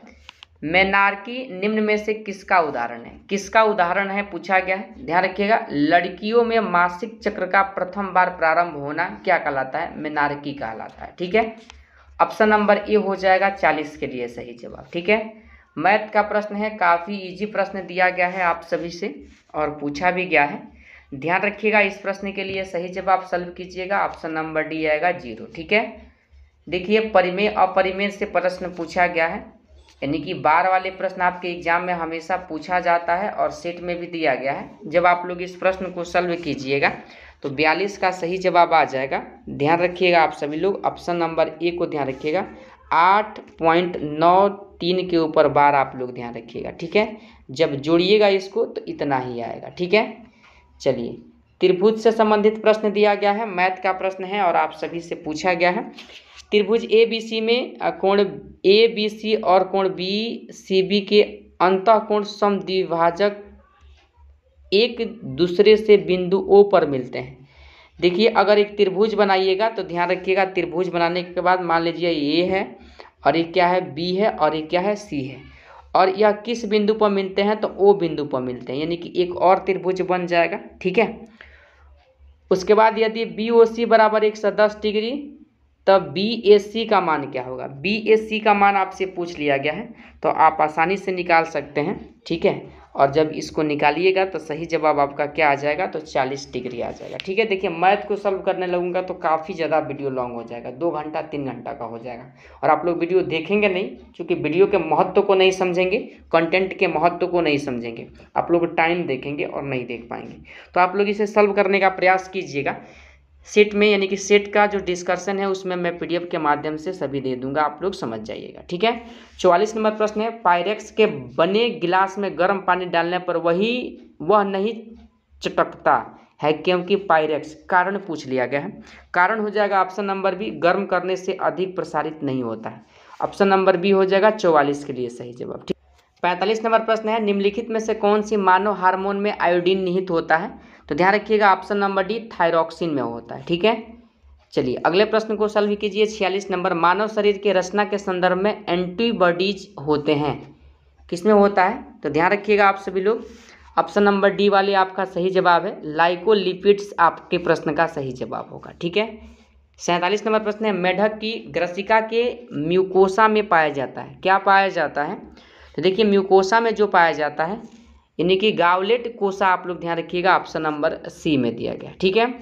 मेनार्की निम्न में से किसका उदाहरण है? किसका उदाहरण है पूछा गया है, ध्यान रखिएगा। लड़कियों में मासिक चक्र का प्रथम बार प्रारंभ होना क्या कहलाता है? मेनार्की कहलाता है, ठीक है। ऑप्शन नंबर ए हो जाएगा 40 के लिए सही जवाब, ठीक है। मैथ का प्रश्न है, काफ़ी इजी प्रश्न दिया गया है आप सभी से और पूछा भी गया है। ध्यान रखिएगा, इस प्रश्न के लिए सही जवाब सॉल्व कीजिएगा, ऑप्शन नंबर डी आएगा 0। ठीक है, देखिए परिमेय अपरिमेय से प्रश्न पूछा गया है, यानी कि बार वाले प्रश्न आपके एग्जाम में हमेशा पूछा जाता है और सेट में भी दिया गया है। जब आप लोग इस प्रश्न को सॉल्व कीजिएगा तो 42 का सही जवाब आ जाएगा। ध्यान रखिएगा आप सभी लोग, ऑप्शन नंबर ए को ध्यान रखिएगा, 8.93 के ऊपर बार आप लोग ध्यान रखिएगा। ठीक है, जब जोड़िएगा इसको तो इतना ही आएगा। ठीक है, चलिए त्रिभुज से संबंधित प्रश्न दिया गया है, मैथ का प्रश्न है और आप सभी से पूछा गया है। त्रिभुज ए बी सी में कोण ए बी सी और कोण बी सी बी के अंतःकोण समद्विभाजक एक दूसरे से बिंदु ओ पर मिलते हैं। देखिए अगर एक त्रिभुज बनाइएगा तो ध्यान रखिएगा, त्रिभुज बनाने के बाद मान लीजिए ये है और ये क्या है, बी है और ये क्या है, सी है, और यह किस बिंदु पर मिलते हैं तो ओ बिंदु पर मिलते हैं, यानी कि एक और त्रिभुज बन जाएगा। ठीक है, उसके बाद यदि बी ओ सी बराबर 110 डिग्री तब बी ए सी का मान क्या होगा। बी ए सी का मान आपसे पूछ लिया गया है तो आप आसानी से निकाल सकते हैं। ठीक है, और जब इसको निकालिएगा तो सही जवाब आपका क्या आ जाएगा, तो 40 डिग्री आ जाएगा। ठीक है, देखिए मैथ को सॉल्व करने लगूंगा तो काफ़ी ज़्यादा वीडियो लॉन्ग हो जाएगा, 2 घंटा 3 घंटा का हो जाएगा और आप लोग वीडियो देखेंगे नहीं, क्योंकि वीडियो के महत्व को नहीं समझेंगे, कंटेंट के महत्व को नहीं समझेंगे, आप लोग टाइम देखेंगे और नहीं देख पाएंगे। तो आप लोग इसे सॉल्व करने का प्रयास कीजिएगा सेट में, यानी कि सेट का जो डिस्कशन है उसमें मैं पीडीएफ के माध्यम से सभी दे दूंगा, आप लोग समझ जाइएगा। ठीक है, 44 नंबर प्रश्न है, पायरेक्स के बने गिलास में गर्म पानी डालने पर वह नहीं चटकता है क्योंकि पायरेक्स, कारण पूछ लिया गया है। कारण हो जाएगा ऑप्शन नंबर बी, गर्म करने से अधिक प्रसारित नहीं होता है, ऑप्शन नंबर बी हो जाएगा 44 के लिए सही जवाब। ठीक, 45 नंबर प्रश्न है, निम्नलिखित में से कौन सी मानव हार्मोन में आयोडीन निहित होता है, तो ध्यान रखिएगा ऑप्शन नंबर डी थायरॉक्सिन में होता है। ठीक है, चलिए अगले प्रश्न को सॉल्व कीजिए। 46 नंबर, मानव शरीर के रचना के संदर्भ में एंटीबॉडीज होते हैं, किसमें होता है, तो ध्यान रखिएगा आप सभी लोग, ऑप्शन नंबर डी वाले आपका सही जवाब है, लाइकोलिपिड्स आपके प्रश्न का सही जवाब होगा। ठीक है, 47 नंबर प्रश्न है, मेढक की ग्रसिका के म्यूकोसा में पाया जाता है, क्या पाया जाता है, तो देखिए म्यूकोसा में जो पाया जाता है यानी कि गावलेट कोसा, आप लोग ध्यान रखिएगा ऑप्शन नंबर सी में दिया गया। ठीक है,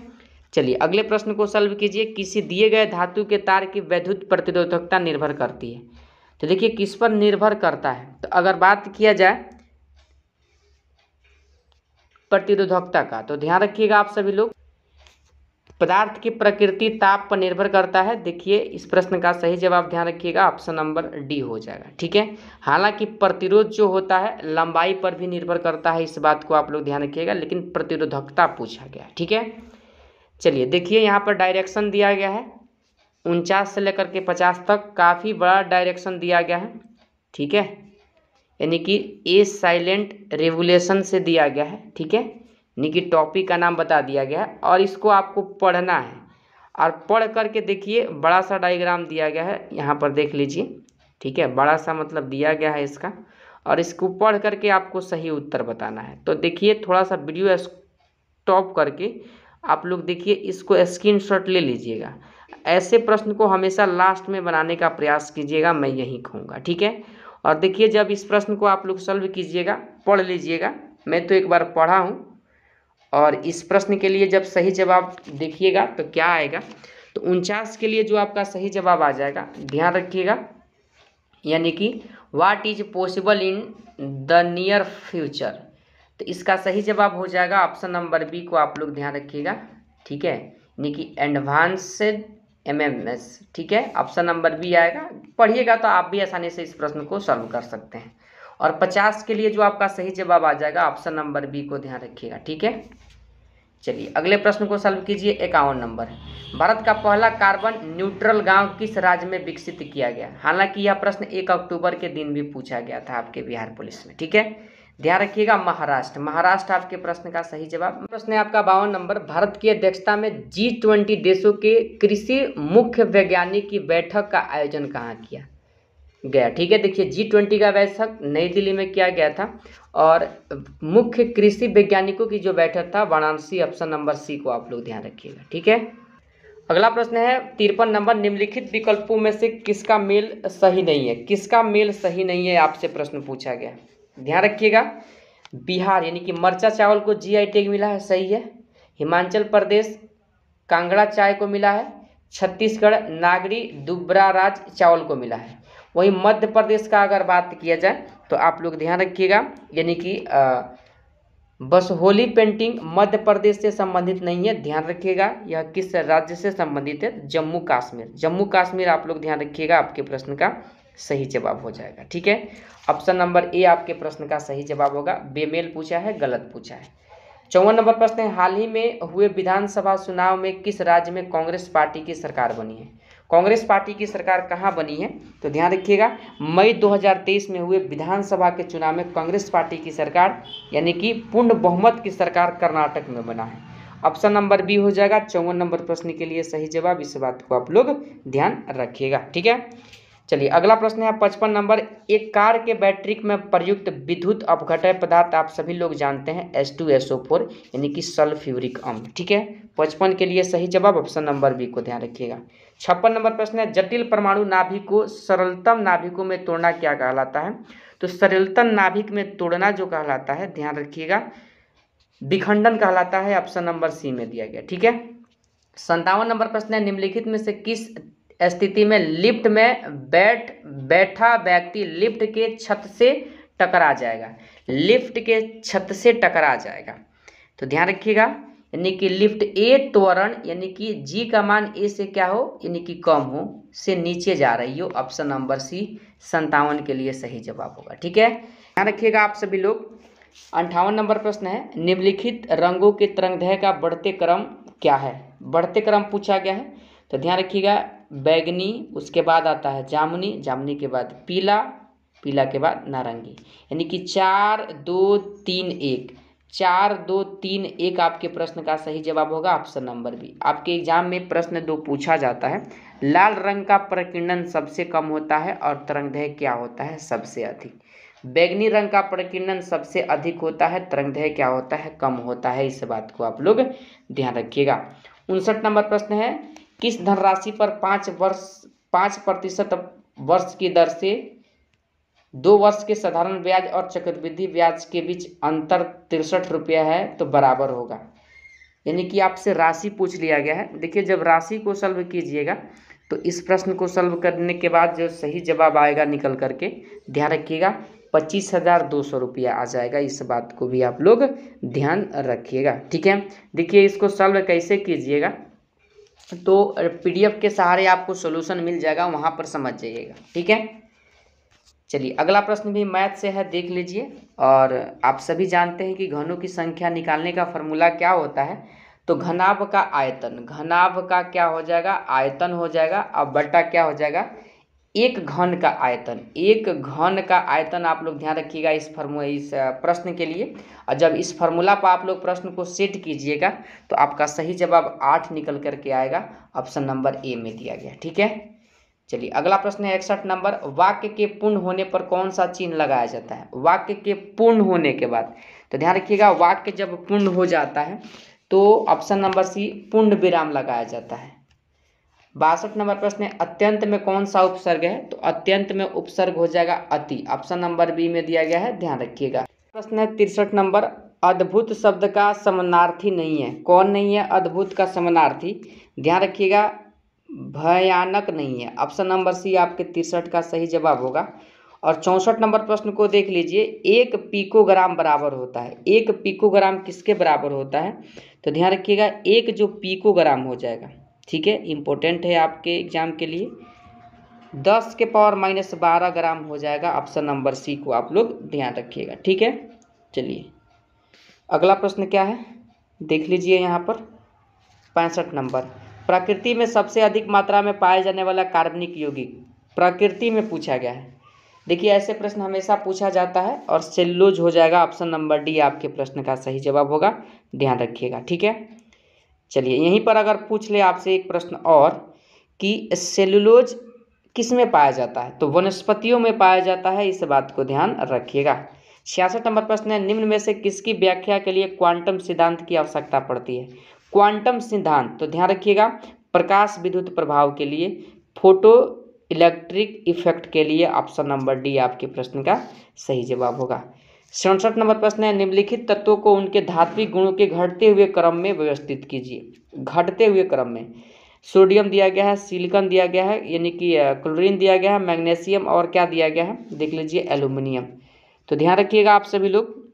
चलिए अगले प्रश्न को सॉल्व कीजिए। किसी दिए गए धातु के तार की वैद्युत प्रतिरोधकता निर्भर करती है, तो देखिए किस पर निर्भर करता है, तो अगर बात किया जाए प्रतिरोधकता का तो ध्यान रखिएगा आप सभी लोग, पदार्थ की प्रकृति ताप पर निर्भर करता है। देखिए इस प्रश्न का सही जवाब ध्यान रखिएगा ऑप्शन नंबर डी हो जाएगा। ठीक है, हालांकि प्रतिरोध जो होता है लंबाई पर भी निर्भर करता है, इस बात को आप लोग ध्यान रखिएगा, लेकिन प्रतिरोधकता पूछा गया। ठीक है, चलिए देखिए यहाँ पर डायरेक्शन दिया गया है 49 से लेकर के 50 तक, काफ़ी बड़ा डायरेक्शन दिया गया है। ठीक है, यानी कि ए साइलेंट रेवुलेशन से दिया गया है। ठीक है, यानी कि टॉपिक का नाम बता दिया गया है और इसको आपको पढ़ना है और पढ़ करके देखिए बड़ा सा डायग्राम दिया गया है, यहाँ पर देख लीजिए। ठीक है, बड़ा सा मतलब दिया गया है इसका, और इसको पढ़ करके आपको सही उत्तर बताना है। तो देखिए थोड़ा सा वीडियो स्टॉप करके आप लोग देखिए, इसको स्क्रीनशॉट ले लीजिएगा। ऐसे प्रश्न को हमेशा लास्ट में बनाने का प्रयास कीजिएगा, मैं यही कहूँगा। ठीक है, और देखिए जब इस प्रश्न को आप लोग सॉल्व कीजिएगा, पढ़ लीजिएगा, मैं तो एक बार पढ़ा हूँ, और इस प्रश्न के लिए जब सही जवाब देखिएगा तो क्या आएगा, तो 49 के लिए जो आपका सही जवाब आ जाएगा, ध्यान रखिएगा, यानी कि what is possible in the near future, तो इसका सही जवाब हो जाएगा ऑप्शन नंबर बी को आप लोग ध्यान रखिएगा। ठीक है, यानी कि एडवांस्ड एमएमएस। ठीक है, ऑप्शन नंबर बी आएगा, पढ़िएगा तो आप भी आसानी से इस प्रश्न को सॉल्व कर सकते हैं। और 50 के लिए जो आपका सही जवाब आ जाएगा ऑप्शन नंबर बी को ध्यान रखिएगा। ठीक है, चलिए अगले प्रश्न को सॉल्व कीजिए। 51 नंबर, भारत का पहला कार्बन न्यूट्रल गांव किस राज्य में विकसित किया गया। हालांकि यह प्रश्न 1 अक्टूबर के दिन भी पूछा गया था आपके बिहार पुलिस में। ठीक है, ध्यान रखिएगा, महाराष्ट्र, महाराष्ट्र आपके प्रश्न का सही जवाब। प्रश्न है आपका 52 नंबर, भारत की अध्यक्षता में G20 देशों के कृषि मुख्य वैज्ञानिक की बैठक का आयोजन कहाँ किया गया। ठीक है, देखिए G20 का बैठक नई दिल्ली में किया गया था, और मुख्य कृषि वैज्ञानिकों की जो बैठक था वाराणसी, ऑप्शन नंबर सी को आप लोग ध्यान रखिएगा। ठीक है, अगला प्रश्न है 53 नंबर, निम्नलिखित विकल्पों में से किसका मेल सही नहीं है? किसका मेल सही नहीं है आपसे प्रश्न पूछा गया। ध्यान रखिएगा, बिहार यानी कि मरचा चावल को जीआई टैग मिला है, सही है। हिमाचल प्रदेश कांगड़ा चाय को मिला है। छत्तीसगढ़ नागरी दुबराराज चावल को मिला है। वहीं मध्य प्रदेश का अगर बात किया जाए तो आप लोग ध्यान रखिएगा, यानी कि बस होली पेंटिंग मध्य प्रदेश से संबंधित नहीं है। ध्यान रखिएगा यह किस राज्य से संबंधित है? जम्मू कश्मीर। जम्मू कश्मीर आप लोग ध्यान रखिएगा, आपके प्रश्न का सही जवाब हो जाएगा। ठीक है, ऑप्शन नंबर ए आपके प्रश्न का सही जवाब होगा। बेमेल पूछा है, गलत पूछा है। 54 नंबर प्रश्न है, हाल ही में हुए विधानसभा चुनाव में किस राज्य में कांग्रेस पार्टी की सरकार बनी है? कांग्रेस पार्टी की सरकार कहाँ बनी है? तो ध्यान रखिएगा, मई 2023 में हुए विधानसभा के चुनाव में कांग्रेस पार्टी की सरकार यानी कि पूर्ण बहुमत की सरकार कर्नाटक में बना है। ऑप्शन नंबर बी हो जाएगा 54 नंबर प्रश्न के लिए सही जवाब। इस बात को आप लोग ध्यान रखिएगा। ठीक है, चलिए अगला प्रश्न है 55 नंबर, एक कार के बैटरी में प्रयुक्त विद्युत अपघटय पदार्थ आप सभी लोग जानते हैं H2SO4 यानी कि सल्फ्यूरिक अम्ल। ठीक है, 55 के लिए सही जवाब ऑप्शन नंबर बी को ध्यान रखिएगा। 56 नंबर प्रश्न है, जटिल परमाणु नाभिक को सरलतम नाभिकों में तोड़ना क्या कहलाता है? तो सरलतम नाभिक में तोड़ना जो कहलाता है, ध्यान रखिएगा, विखंडन कहलाता है। ऑप्शन नंबर सी में दिया गया। ठीक है, 57 नंबर प्रश्न है, निम्नलिखित में से किस स्थिति में लिफ्ट में बैठा व्यक्ति लिफ्ट के छत से टकरा जाएगा? लिफ्ट के छत से टकरा जाएगा, तो ध्यान रखिएगा, यानी कि लिफ्ट ए त्वरण यानी कि जी का मान ए से क्या हो, यानी कि कम हो, से नीचे जा रही हो। ऑप्शन नंबर सी 57 के लिए सही जवाब होगा। ठीक है, ध्यान रखिएगा आप सभी लोग। 58 नंबर प्रश्न है, निम्नलिखित रंगों के तरंगदैर्घ्य का बढ़ते क्रम क्या है? बढ़ते क्रम पूछा गया है, तो ध्यान रखिएगा, बैगनी, उसके बाद आता है जामुनी, जामुनी के बाद पीला, पीला के बाद नारंगी, यानी कि 4 2 3 1, 4 2 3 1 आपके प्रश्न का सही जवाब होगा। Option number B. आपके एग्जाम में प्रश्न 2 पूछा जाता है, लाल रंग का प्रकीर्णन सबसे कम होता है और तरंगदैर्घ्य क्या होता है? सबसे अधिक। बैगनी रंग का प्रकीर्णन सबसे अधिक होता है, तरंगदैर्घ्य क्या होता है? कम होता है। इस बात को आप लोग ध्यान रखिएगा। 59 नंबर प्रश्न है, किस धनराशि पर 5% वर्ष की दर से 2 वर्ष के साधारण ब्याज और चक्रवृद्धि ब्याज के बीच अंतर 63 रुपया है तो बराबर होगा? यानी कि आपसे राशि पूछ लिया गया है। देखिए, जब राशि को सॉल्व कीजिएगा तो इस प्रश्न को सॉल्व करने के बाद जो सही जवाब आएगा निकल करके, ध्यान रखिएगा, 25,200 रुपया आ जाएगा। इस बात को भी आप लोग ध्यान रखिएगा। ठीक है, देखिए इसको सॉल्व कैसे कीजिएगा, तो PDF के सहारे आपको सॉल्यूशन मिल जाएगा, वहाँ पर समझ जाइएगा। ठीक है, चलिए अगला प्रश्न भी मैथ से है, देख लीजिए। और आप सभी जानते हैं कि घनों की संख्या निकालने का फॉर्मूला क्या होता है? तो घनाभ का आयतन, घनाभ का क्या हो जाएगा? आयतन हो जाएगा। अब बटा क्या हो जाएगा? एक घन का आयतन। एक घन का आयतन आप लोग ध्यान रखिएगा इस प्रश्न के लिए। और जब इस फार्मूला पर आप लोग प्रश्न को सेट कीजिएगा तो आपका सही जवाब 8 निकल करके आएगा। ऑप्शन नंबर ए में दिया गया। ठीक है, चलिए अगला प्रश्न है 61 नंबर, वाक्य के पूर्ण होने पर कौन सा चिन्ह लगाया जाता है? वाक्य के पूर्ण होने के बाद, तो ध्यान रखिएगा, वाक्य जब पूर्ण हो जाता है तो ऑप्शन नंबर सी पूर्ण विराम लगाया जाता है। 62 नंबर प्रश्न है, अत्यंत में कौन सा उपसर्ग है? तो अत्यंत में उपसर्ग हो जाएगा अति। ऑप्शन नंबर बी में दिया गया है, ध्यान रखिएगा। प्रश्न है 63 नंबर, अद्भुत शब्द का समानार्थी नहीं है। कौन नहीं है अद्भुत का समानार्थी? ध्यान रखिएगा, भयानक नहीं है। ऑप्शन नंबर सी आपके 63 का सही जवाब होगा। और 64 नंबर प्रश्न को देख लीजिए, 1 पिकोग्राम बराबर होता है। 1 पिकोग्राम किसके बराबर होता है? तो ध्यान रखिएगा, एक जो पिकोग्राम हो जाएगा, ठीक है, इंपॉर्टेंट है आपके एग्जाम के लिए, 10 के पावर -12 ग्राम हो जाएगा। ऑप्शन नंबर सी को आप लोग ध्यान रखिएगा। ठीक है, चलिए अगला प्रश्न क्या है देख लीजिए यहाँ पर। 65 नंबर, प्रकृति में सबसे अधिक मात्रा में पाए जाने वाला कार्बनिक यौगिक प्रकृति में पूछा गया है। देखिए ऐसे प्रश्न हमेशा पूछा जाता है और सेलुलोज हो जाएगा। ऑप्शन नंबर डी आपके प्रश्न का सही जवाब होगा, ध्यान रखिएगा। ठीक है, चलिए यहीं पर अगर पूछ ले आपसे एक प्रश्न और कि सेलुलोज किस में पाया जाता है? तो वनस्पतियों में पाया जाता है। इस बात को ध्यान रखिएगा। 66 नंबर प्रश्न है, निम्न में से किसकी व्याख्या के लिए क्वांटम सिद्धांत की आवश्यकता पड़ती है? क्वांटम सिद्धांत, तो ध्यान रखिएगा, प्रकाश विद्युत प्रभाव के लिए, फोटो इलेक्ट्रिक इफेक्ट के लिए। ऑप्शन नंबर डी आपके प्रश्न का सही जवाब होगा। 67 नंबर प्रश्न है, निम्नलिखित तत्वों को उनके धात्विक गुणों के घटते हुए क्रम में व्यवस्थित कीजिए। घटते हुए क्रम में सोडियम दिया गया है, सिलिकॉन दिया गया है, यानी कि क्लोरीन दिया गया है, मैग्नीशियम और क्या दिया गया है, देख लीजिए एल्यूमिनियम। तो ध्यान रखिएगा आप सभी लोग,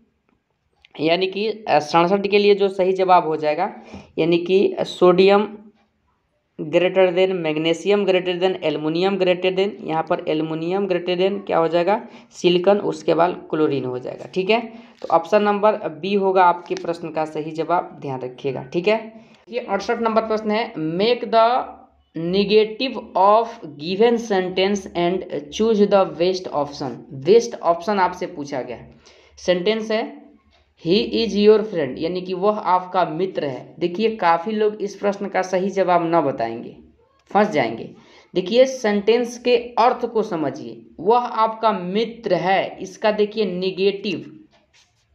यानी कि 67 के लिए जो सही जवाब हो जाएगा, यानी कि sodium greater than magnesium greater than aluminium greater than, यहाँ पर एल्युमिनियम ग्रेटर देन क्या हो जाएगा, सिलिकॉन, उसके बाद क्लोरीन हो जाएगा। ठीक है, तो ऑप्शन नंबर बी होगा आपके प्रश्न का सही जवाब, ध्यान रखिएगा। ठीक है, ये 68 नंबर प्रश्न है, make the negative of given sentence and choose the best option. Best option आपसे पूछा गया है। सेंटेंस है ही इज योर फ्रेंड, यानी कि वह आपका मित्र है। देखिए काफ़ी लोग इस प्रश्न का सही जवाब न बताएंगे, फंस जाएंगे। देखिए सेंटेंस के अर्थ को समझिए, वह आपका मित्र है, इसका देखिए निगेटिव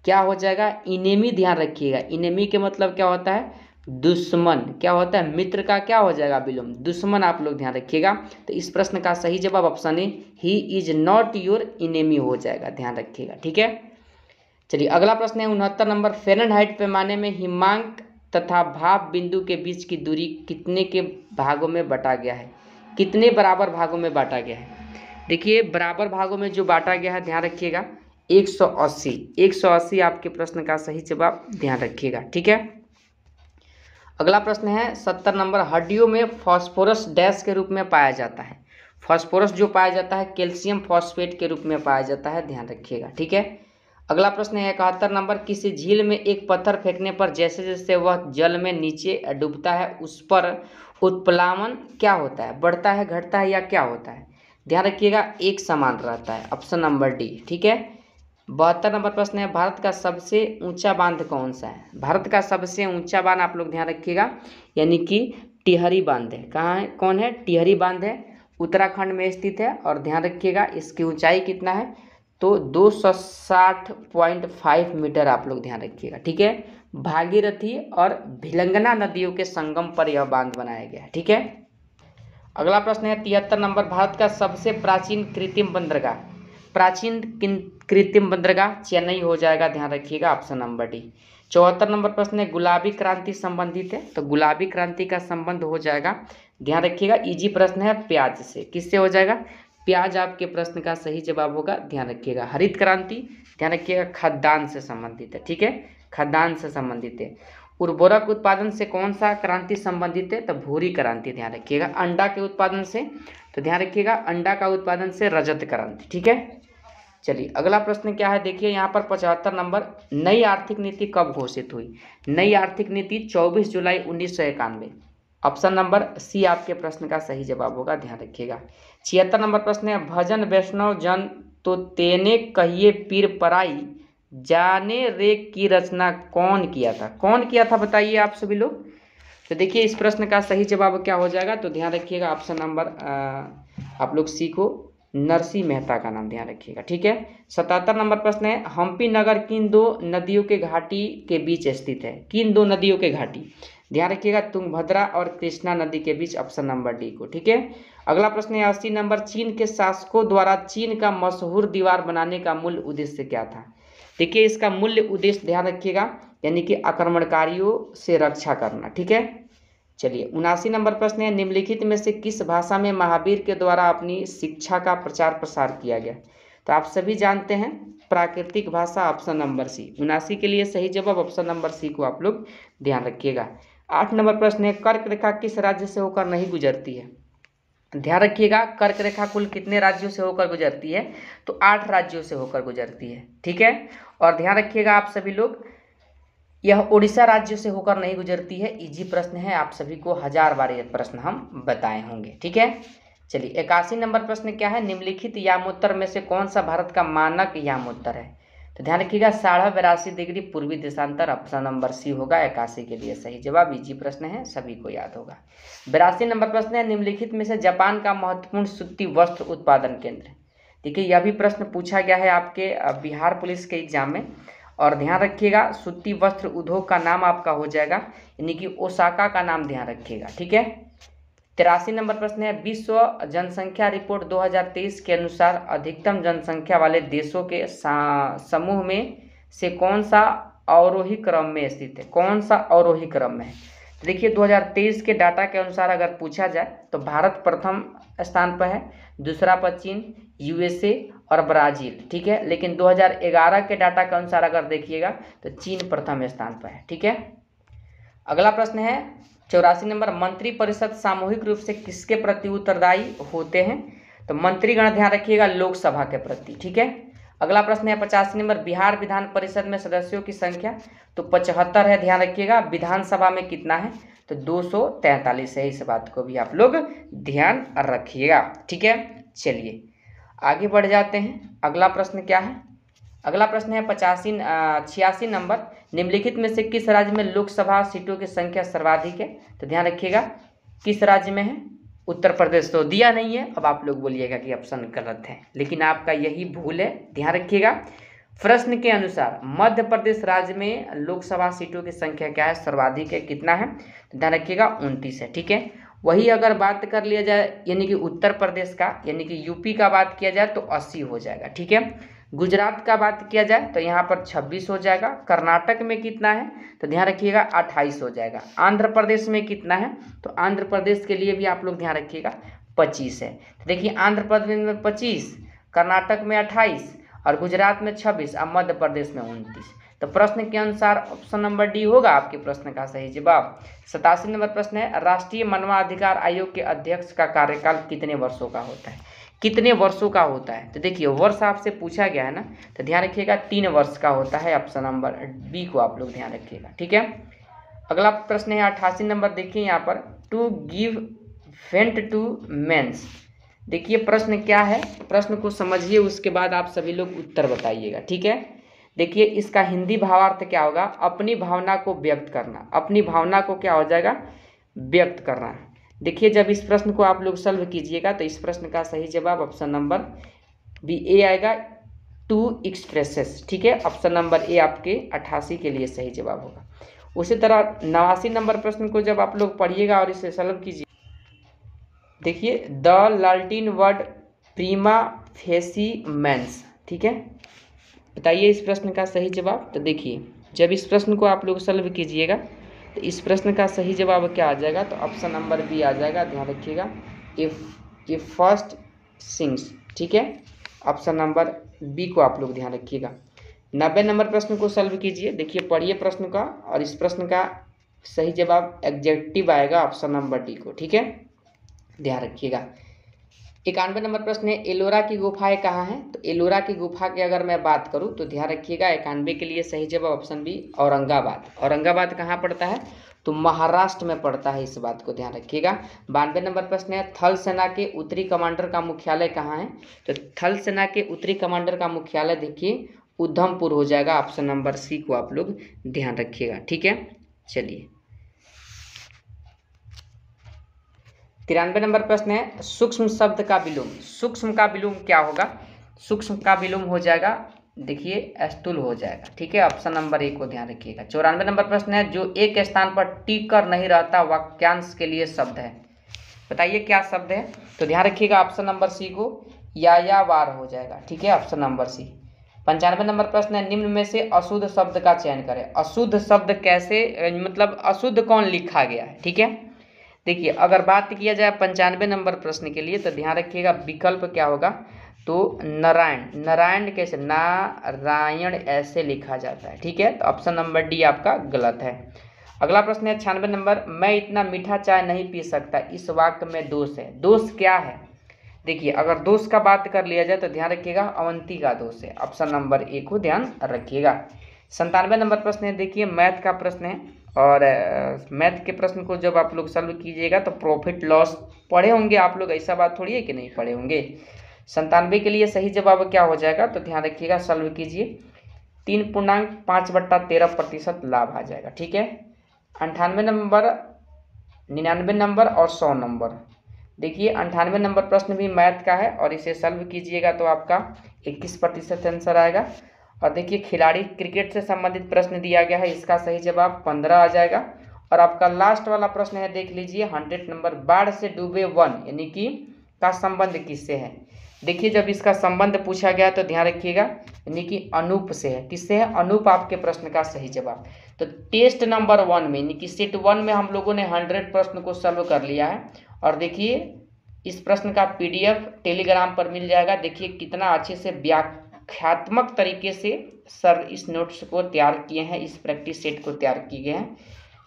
क्या हो जाएगा, इनेमी। ध्यान रखिएगा, इनेमी के मतलब क्या होता है, दुश्मन। क्या होता है, मित्र का क्या हो जाएगा, विलोम, दुश्मन। आप लोग ध्यान रखिएगा। तो इस प्रश्न का सही जवाब option A, he is not your enemy हो जाएगा, ध्यान रखिएगा। ठीक है, चलिए अगला प्रश्न है 69 नंबर, फ़ारेनहाइट पैमाने में हिमांक तथा भाप बिंदु के बीच की दूरी कितने के भागों में बांटा गया है, कितने बराबर भागों में बांटा गया है। देखिए बराबर भागों में जो बांटा गया है, ध्यान रखिएगा 180। 180 आपके प्रश्न का सही जवाब, ध्यान रखिएगा। ठीक है, अगला प्रश्न है 70 नंबर, हड्डियों में फास्फोरस डैश के रूप में पाया जाता है। फास्फोरस जो पाया जाता है कैल्शियम फॉस्फेट के रूप में पाया जाता है, ध्यान रखिएगा। ठीक है, अगला प्रश्न है 71 नंबर, किसी झील में एक पत्थर फेंकने पर जैसे जैसे वह जल में नीचे डूबता है उस पर उत्प्लावन क्या होता है, बढ़ता है, घटता है या क्या होता है। ध्यान रखिएगा एक समान रहता है, ऑप्शन नंबर डी। ठीक है, 72 नंबर प्रश्न है, भारत का सबसे ऊंचा बांध कौन सा है। भारत का सबसे ऊंचा बांध आप लोग ध्यान रखिएगा, यानी कि टिहरी बांध है। कहाँ है, कौन है, टिहरी बांध है, उत्तराखंड में स्थित है। और ध्यान रखिएगा इसकी ऊंचाई कितना है, तो 260.5 मीटर आप लोग ध्यान रखिएगा। ठीक है, भागीरथी और भिलंगना नदियों के संगम पर यह बांध बनाया गया है। ठीक है, अगला प्रश्न है 73 नंबर, भारत का सबसे प्राचीन कृत्रिम बंदरगाह। प्राचीन कृत्रिम बंदरगाह चेन्नई हो जाएगा, ध्यान रखिएगा, ऑप्शन नंबर डी। 74 नंबर प्रश्न है, गुलाबी क्रांति संबंधित है, तो गुलाबी क्रांति का संबंध हो जाएगा, ध्यान रखिएगा, इजी प्रश्न है, प्याज से। किससे हो जाएगा, प्याज आपके प्रश्न का सही जवाब होगा, ध्यान रखिएगा। हरित क्रांति, ध्यान रखिएगा, खाद्यान्न से संबंधित है। ठीक है, खाद्यान्न से संबंधित है। उर्वरक उत्पादन से कौन सा क्रांति संबंधित है, तो भूरी क्रांति, ध्यान रखिएगा। अंडा के उत्पादन से, तो ध्यान रखिएगा अंडा का उत्पादन से रजत क्रांति। ठीक है, चलिए अगला प्रश्न क्या है, देखिए यहाँ पर 75 नंबर, नई आर्थिक नीति कब घोषित हुई। नई आर्थिक नीति 24 जुलाई 1991, ऑप्शन नंबर सी आपके प्रश्न का सही जवाब होगा, ध्यान रखिएगा। 76 नंबर प्रश्न है, भजन वैष्णव जन तो तेने कहिए पीर पराई जाने रे की रचना कौन किया था। कौन किया था बताइए आप सभी लोग। तो देखिए इस प्रश्न का सही जवाब क्या हो जाएगा, तो ध्यान रखिएगा ऑप्शन नंबर आप लोग सी को, नरसिंह मेहता का नाम, ध्यान रखिएगा। ठीक है, 77 नंबर प्रश्न है, हम्पी नगर किन दो नदियों के घाटी के बीच स्थित है। किन दो नदियों के घाटी, ध्यान रखिएगा, तुंगभद्रा और कृष्णा नदी के बीच, ऑप्शन नंबर डी को। ठीक है, अगला प्रश्न है 80 नंबर, चीन के शासकों द्वारा चीन का मशहूर दीवार बनाने का मूल उद्देश्य क्या था। देखिए इसका मूल्य उद्देश्य ध्यान रखिएगा, यानी कि आक्रमणकारियों से रक्षा करना। ठीक है, चलिए 79 नंबर प्रश्न है, निम्नलिखित में से किस भाषा में महावीर के द्वारा अपनी शिक्षा का प्रचार प्रसार किया गया। तो आप सभी जानते हैं प्राकृतिक भाषा, ऑप्शन नंबर सी। 79 के लिए सही जवाब ऑप्शन नंबर सी को आप लोग ध्यान रखिएगा। 8 नंबर प्रश्न है, कर्क रेखा किस राज्य से होकर नहीं गुजरती है। ध्यान रखिएगा कर्क रेखा कुल कितने राज्यों से होकर गुजरती है, तो 8 राज्यों से होकर गुजरती है। ठीक है, और ध्यान रखिएगा आप सभी लोग, यह उड़ीसा राज्य से होकर नहीं गुजरती है। इजी प्रश्न है, आप सभी को 1000 बार यह प्रश्न हम बताए होंगे। ठीक है, चलिए 81 नंबर प्रश्न क्या है, निम्नलिखित यामोत्तर में से कौन सा भारत का मानक यामोत्तर है। तो ध्यान रखिएगा 82.5 डिग्री पूर्वी देशांतर, ऑप्शन नंबर सी होगा 81 के लिए सही जवाब। इजी प्रश्न है, सभी को याद होगा। 82 नंबर प्रश्न है, निम्नलिखित में से जापान का महत्वपूर्ण सूती वस्त्र उत्पादन केंद्र। देखिए यह भी प्रश्न पूछा गया है आपके बिहार पुलिस के एग्जाम में, और ध्यान रखिएगा सूती वस्त्र उद्योग का नाम आपका हो जाएगा, यानी कि ओसाका का नाम ध्यान रखिएगा। ठीक है, 83 नंबर प्रश्न है, विश्व जनसंख्या रिपोर्ट 2023 के अनुसार अधिकतम जनसंख्या वाले देशों के समूह में से कौन सा अवरोही क्रम में स्थित है? कौन सा अवरोही क्रम में है? तो देखिए 2023 के डाटा के अनुसार अगर पूछा जाए तो भारत प्रथम स्थान पर है, दूसरा पर चीन, यूएसए और ब्राजील, ठीक है। लेकिन 2011 के डाटा के अनुसार अगर देखिएगा तो चीन प्रथम स्थान पर है, ठीक है। अगला प्रश्न है 84 नंबर, मंत्रिपरिषद सामूहिक रूप से किसके प्रति उत्तरदायी होते हैं? तो मंत्रीगण, ध्यान रखिएगा, लोकसभा के प्रति, ठीक है। अगला प्रश्न है 85 नंबर, बिहार विधान परिषद में सदस्यों की संख्या तो 75 है, ध्यान रखिएगा। विधानसभा में कितना है? तो 243 है, इस बात को भी आप लोग ध्यान रखिएगा, ठीक है। चलिए आगे बढ़ जाते हैं। अगला प्रश्न क्या है? अगला प्रश्न है 86 नंबर, निम्नलिखित में से किस राज्य में लोकसभा सीटों की संख्या सर्वाधिक है? तो ध्यान रखिएगा, किस राज्य में है? उत्तर प्रदेश। तो दिया नहीं है, अब आप लोग बोलिएगा कि ऑप्शन गलत है, लेकिन आपका यही भूल है, ध्यान रखिएगा। प्रश्न के अनुसार मध्य प्रदेश राज्य में लोकसभा सीटों की संख्या क्या है? सर्वाधिक है, कितना है? तो ध्यान रखिएगा 29 है, ठीक है। वही अगर बात कर लिया जाए यानी कि उत्तर प्रदेश का यानी कि यूपी का बात किया जाए तो 80 हो जाएगा, ठीक है। गुजरात का बात किया जाए तो यहाँ पर 26 हो जाएगा। कर्नाटक में कितना है? तो ध्यान रखिएगा 28 हो जाएगा। आंध्र प्रदेश में कितना है? तो आंध्र प्रदेश के लिए भी आप लोग ध्यान रखिएगा 25 है। तो देखिए आंध्र प्रदेश में 25, कर्नाटक में 28 और गुजरात में 26 और मध्य प्रदेश में 29। तो प्रश्न के अनुसार ऑप्शन नंबर डी होगा आपके प्रश्न का सही जवाब। 87 नंबर प्रश्न है, राष्ट्रीय मानवाधिकार आयोग के अध्यक्ष का कार्यकाल कितने वर्षों का होता है? कितने वर्षों का होता है? तो देखिए वर्ष आपसे पूछा गया है ना, तो ध्यान रखिएगा 3 वर्ष का होता है। ऑप्शन नंबर बी को आप लोग ध्यान रखिएगा, ठीक है। अगला प्रश्न है 88 नंबर, देखिए यहाँ पर, to give went to men's. देखिए प्रश्न क्या है, प्रश्न को समझिए, उसके बाद आप सभी लोग उत्तर बताइएगा, ठीक है। देखिए इसका हिंदी भावार्थ क्या होगा? अपनी भावना को व्यक्त करना। अपनी भावना को क्या हो जाएगा? व्यक्त करना। देखिए जब इस प्रश्न को आप लोग सॉल्व कीजिएगा तो इस प्रश्न का सही जवाब ऑप्शन नंबर बी ए आएगा, टू एक्सप्रेसेस, ठीक है। ऑप्शन नंबर ए आपके 88 के लिए सही जवाब होगा। उसी तरह 89 नंबर प्रश्न को जब आप लोग पढ़िएगा और इसे सॉल्व कीजिए, देखिए द लाल्टीन वर्ड प्रीमा फेसी मेंस, ठीक है। बताइए इस प्रश्न का सही जवाब। तो देखिए जब इस प्रश्न को आप लोग सॉल्व कीजिएगा तो इस प्रश्न का सही जवाब क्या आ जाएगा? तो ऑप्शन नंबर बी आ जाएगा, ध्यान रखिएगा, इफ फर्स्ट सिंग्स, ठीक है। ऑप्शन नंबर बी को आप लोग ध्यान रखिएगा। 90 नंबर प्रश्न को सॉल्व कीजिए। देखिए पढ़िए प्रश्न का और इस प्रश्न का सही जवाब एग्जेक्टिव आएगा, ऑप्शन नंबर डी को, ठीक है, ध्यान रखिएगा। 91 नंबर प्रश्न है, एलोरा की गुफाएं कहाँ हैं? तो एलोरा की गुफा की अगर मैं बात करूं तो ध्यान रखिएगा 91 के लिए सही जवाब ऑप्शन बी, औरंगाबाद। औरंगाबाद कहाँ पड़ता है? तो महाराष्ट्र में पड़ता है, इस बात को ध्यान रखिएगा। 92 नंबर प्रश्न है, थल सेना के उत्तरी कमांडर का मुख्यालय कहाँ है? तो थल सेना के उत्तरी कमांडर का मुख्यालय देखिए उधमपुर हो जाएगा। ऑप्शन नंबर सी को आप लोग ध्यान रखिएगा, ठीक है। चलिए 93 नंबर प्रश्न है, सूक्ष्म शब्द का विलोम। सूक्ष्म का विलोम क्या होगा? सूक्ष्म का विलोम हो जाएगा, देखिए स्थूल हो जाएगा, ठीक है। ऑप्शन नंबर ए को ध्यान रखिएगा। 94 नंबर प्रश्न है, जो एक स्थान पर टिक कर नहीं रहता वाक्यांश के लिए शब्द है। बताइए क्या शब्द है? तो ध्यान रखिएगा ऑप्शन नंबर सी को, या वार हो जाएगा, ठीक है, ऑप्शन नंबर सी। 95 नंबर प्रश्न है, निम्न में से अशुद्ध शब्द का चयन करें। अशुद्ध शब्द कैसे, मतलब अशुद्ध कौन लिखा गया है, ठीक है। देखिए अगर बात किया जाए 95 नंबर प्रश्न के लिए तो ध्यान रखिएगा विकल्प क्या होगा? तो नारायण। नारायण कैसे? नारायण ऐसे लिखा जाता है, ठीक है। तो ऑप्शन नंबर डी आपका गलत है। अगला प्रश्न है 96 नंबर, मैं इतना मीठा चाय नहीं पी सकता, इस वाक्य में दोष है। दोष क्या है? देखिए अगर दोष का बात कर लिया जाए तो ध्यान रखिएगा अवंती का दोष है। ऑप्शन नंबर ए को ध्यान रखिएगा। 97 नंबर प्रश्न है, देखिए मैथ का प्रश्न है और मैथ के प्रश्न को जब आप लोग सॉल्व कीजिएगा तो प्रॉफिट लॉस पढ़े होंगे आप लोग, ऐसा बात थोड़ी है कि नहीं पढ़े होंगे। 97 के लिए सही जवाब क्या हो जाएगा? तो ध्यान रखिएगा, सॉल्व कीजिए, 3.5/13% लाभ आ जाएगा, ठीक है। 98 नंबर, 99 नंबर और 100 नंबर। देखिए 98 नंबर प्रश्न भी मैथ का है और इसे सॉल्व कीजिएगा तो आपका 21% आंसर आएगा। और देखिए खिलाड़ी क्रिकेट से संबंधित प्रश्न दिया गया है, इसका सही जवाब 15 आ जाएगा। और आपका लास्ट वाला प्रश्न है, देख लीजिए 100 नंबर, बाढ़ से डूबे वन यानी कि का संबंध किससे है। देखिए जब इसका संबंध पूछा गया तो ध्यान रखिएगा, यानी कि अनूप से है। किससे है? अनूप आपके प्रश्न का सही जवाब। तो टेस्ट नंबर 1 में यानी कि सेट 1 में हम लोगों ने 100 प्रश्न को सॉल्व कर लिया है। और देखिए इस प्रश्न का PDF टेलीग्राम पर मिल जाएगा। देखिए कितना अच्छे से व्याख्यात्मक तरीके से सर इस नोट्स को तैयार किए हैं, इस प्रैक्टिस सेट को तैयार किए गए हैं।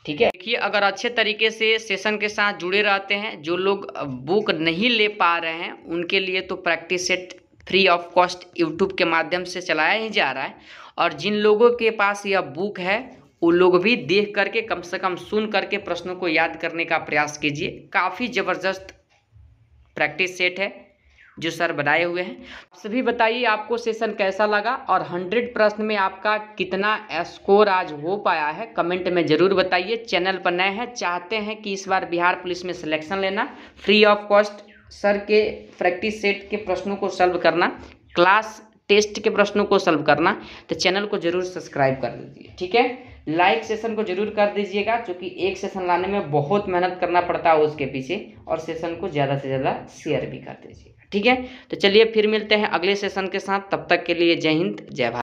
ठीक है, देखिए अगर अच्छे तरीके से सेशन के साथ जुड़े रहते हैं, जो लोग बुक नहीं ले पा रहे हैं उनके लिए तो practice set free of cost YouTube के माध्यम से चलाया ही जा रहा है। और जिन लोगों के पास यह बुक है वो लोग भी देख करके, कम से कम सुन करके प्रश्नों को याद करने का प्रयास कीजिए। काफ़ी ज़बरदस्त प्रैक्टिस सेट है जो सर बनाए हुए हैं। सभी बताइए आपको सेशन कैसा लगा और 100 प्रश्न में आपका कितना स्कोर आज हो पाया है, कमेंट में ज़रूर बताइए। चैनल पर नए हैं, चाहते हैं कि इस बार बिहार पुलिस में सिलेक्शन लेना, फ्री ऑफ कॉस्ट सर के प्रैक्टिस सेट के प्रश्नों को सॉल्व करना, क्लास टेस्ट के प्रश्नों को सॉल्व करना, तो चैनल को जरूर सब्सक्राइब कर दीजिए। ठीक है, लाइक सेशन को जरूर कर दीजिएगा, क्योंकि एक सेशन लाने में बहुत मेहनत करना पड़ता है उसके पीछे। और सेशन को ज़्यादा से ज़्यादा शेयर भी कर दीजिएगा। ठीक है, तो चलिए फिर मिलते हैं अगले सेशन के साथ। तब तक के लिए जय हिंद, जय भारत।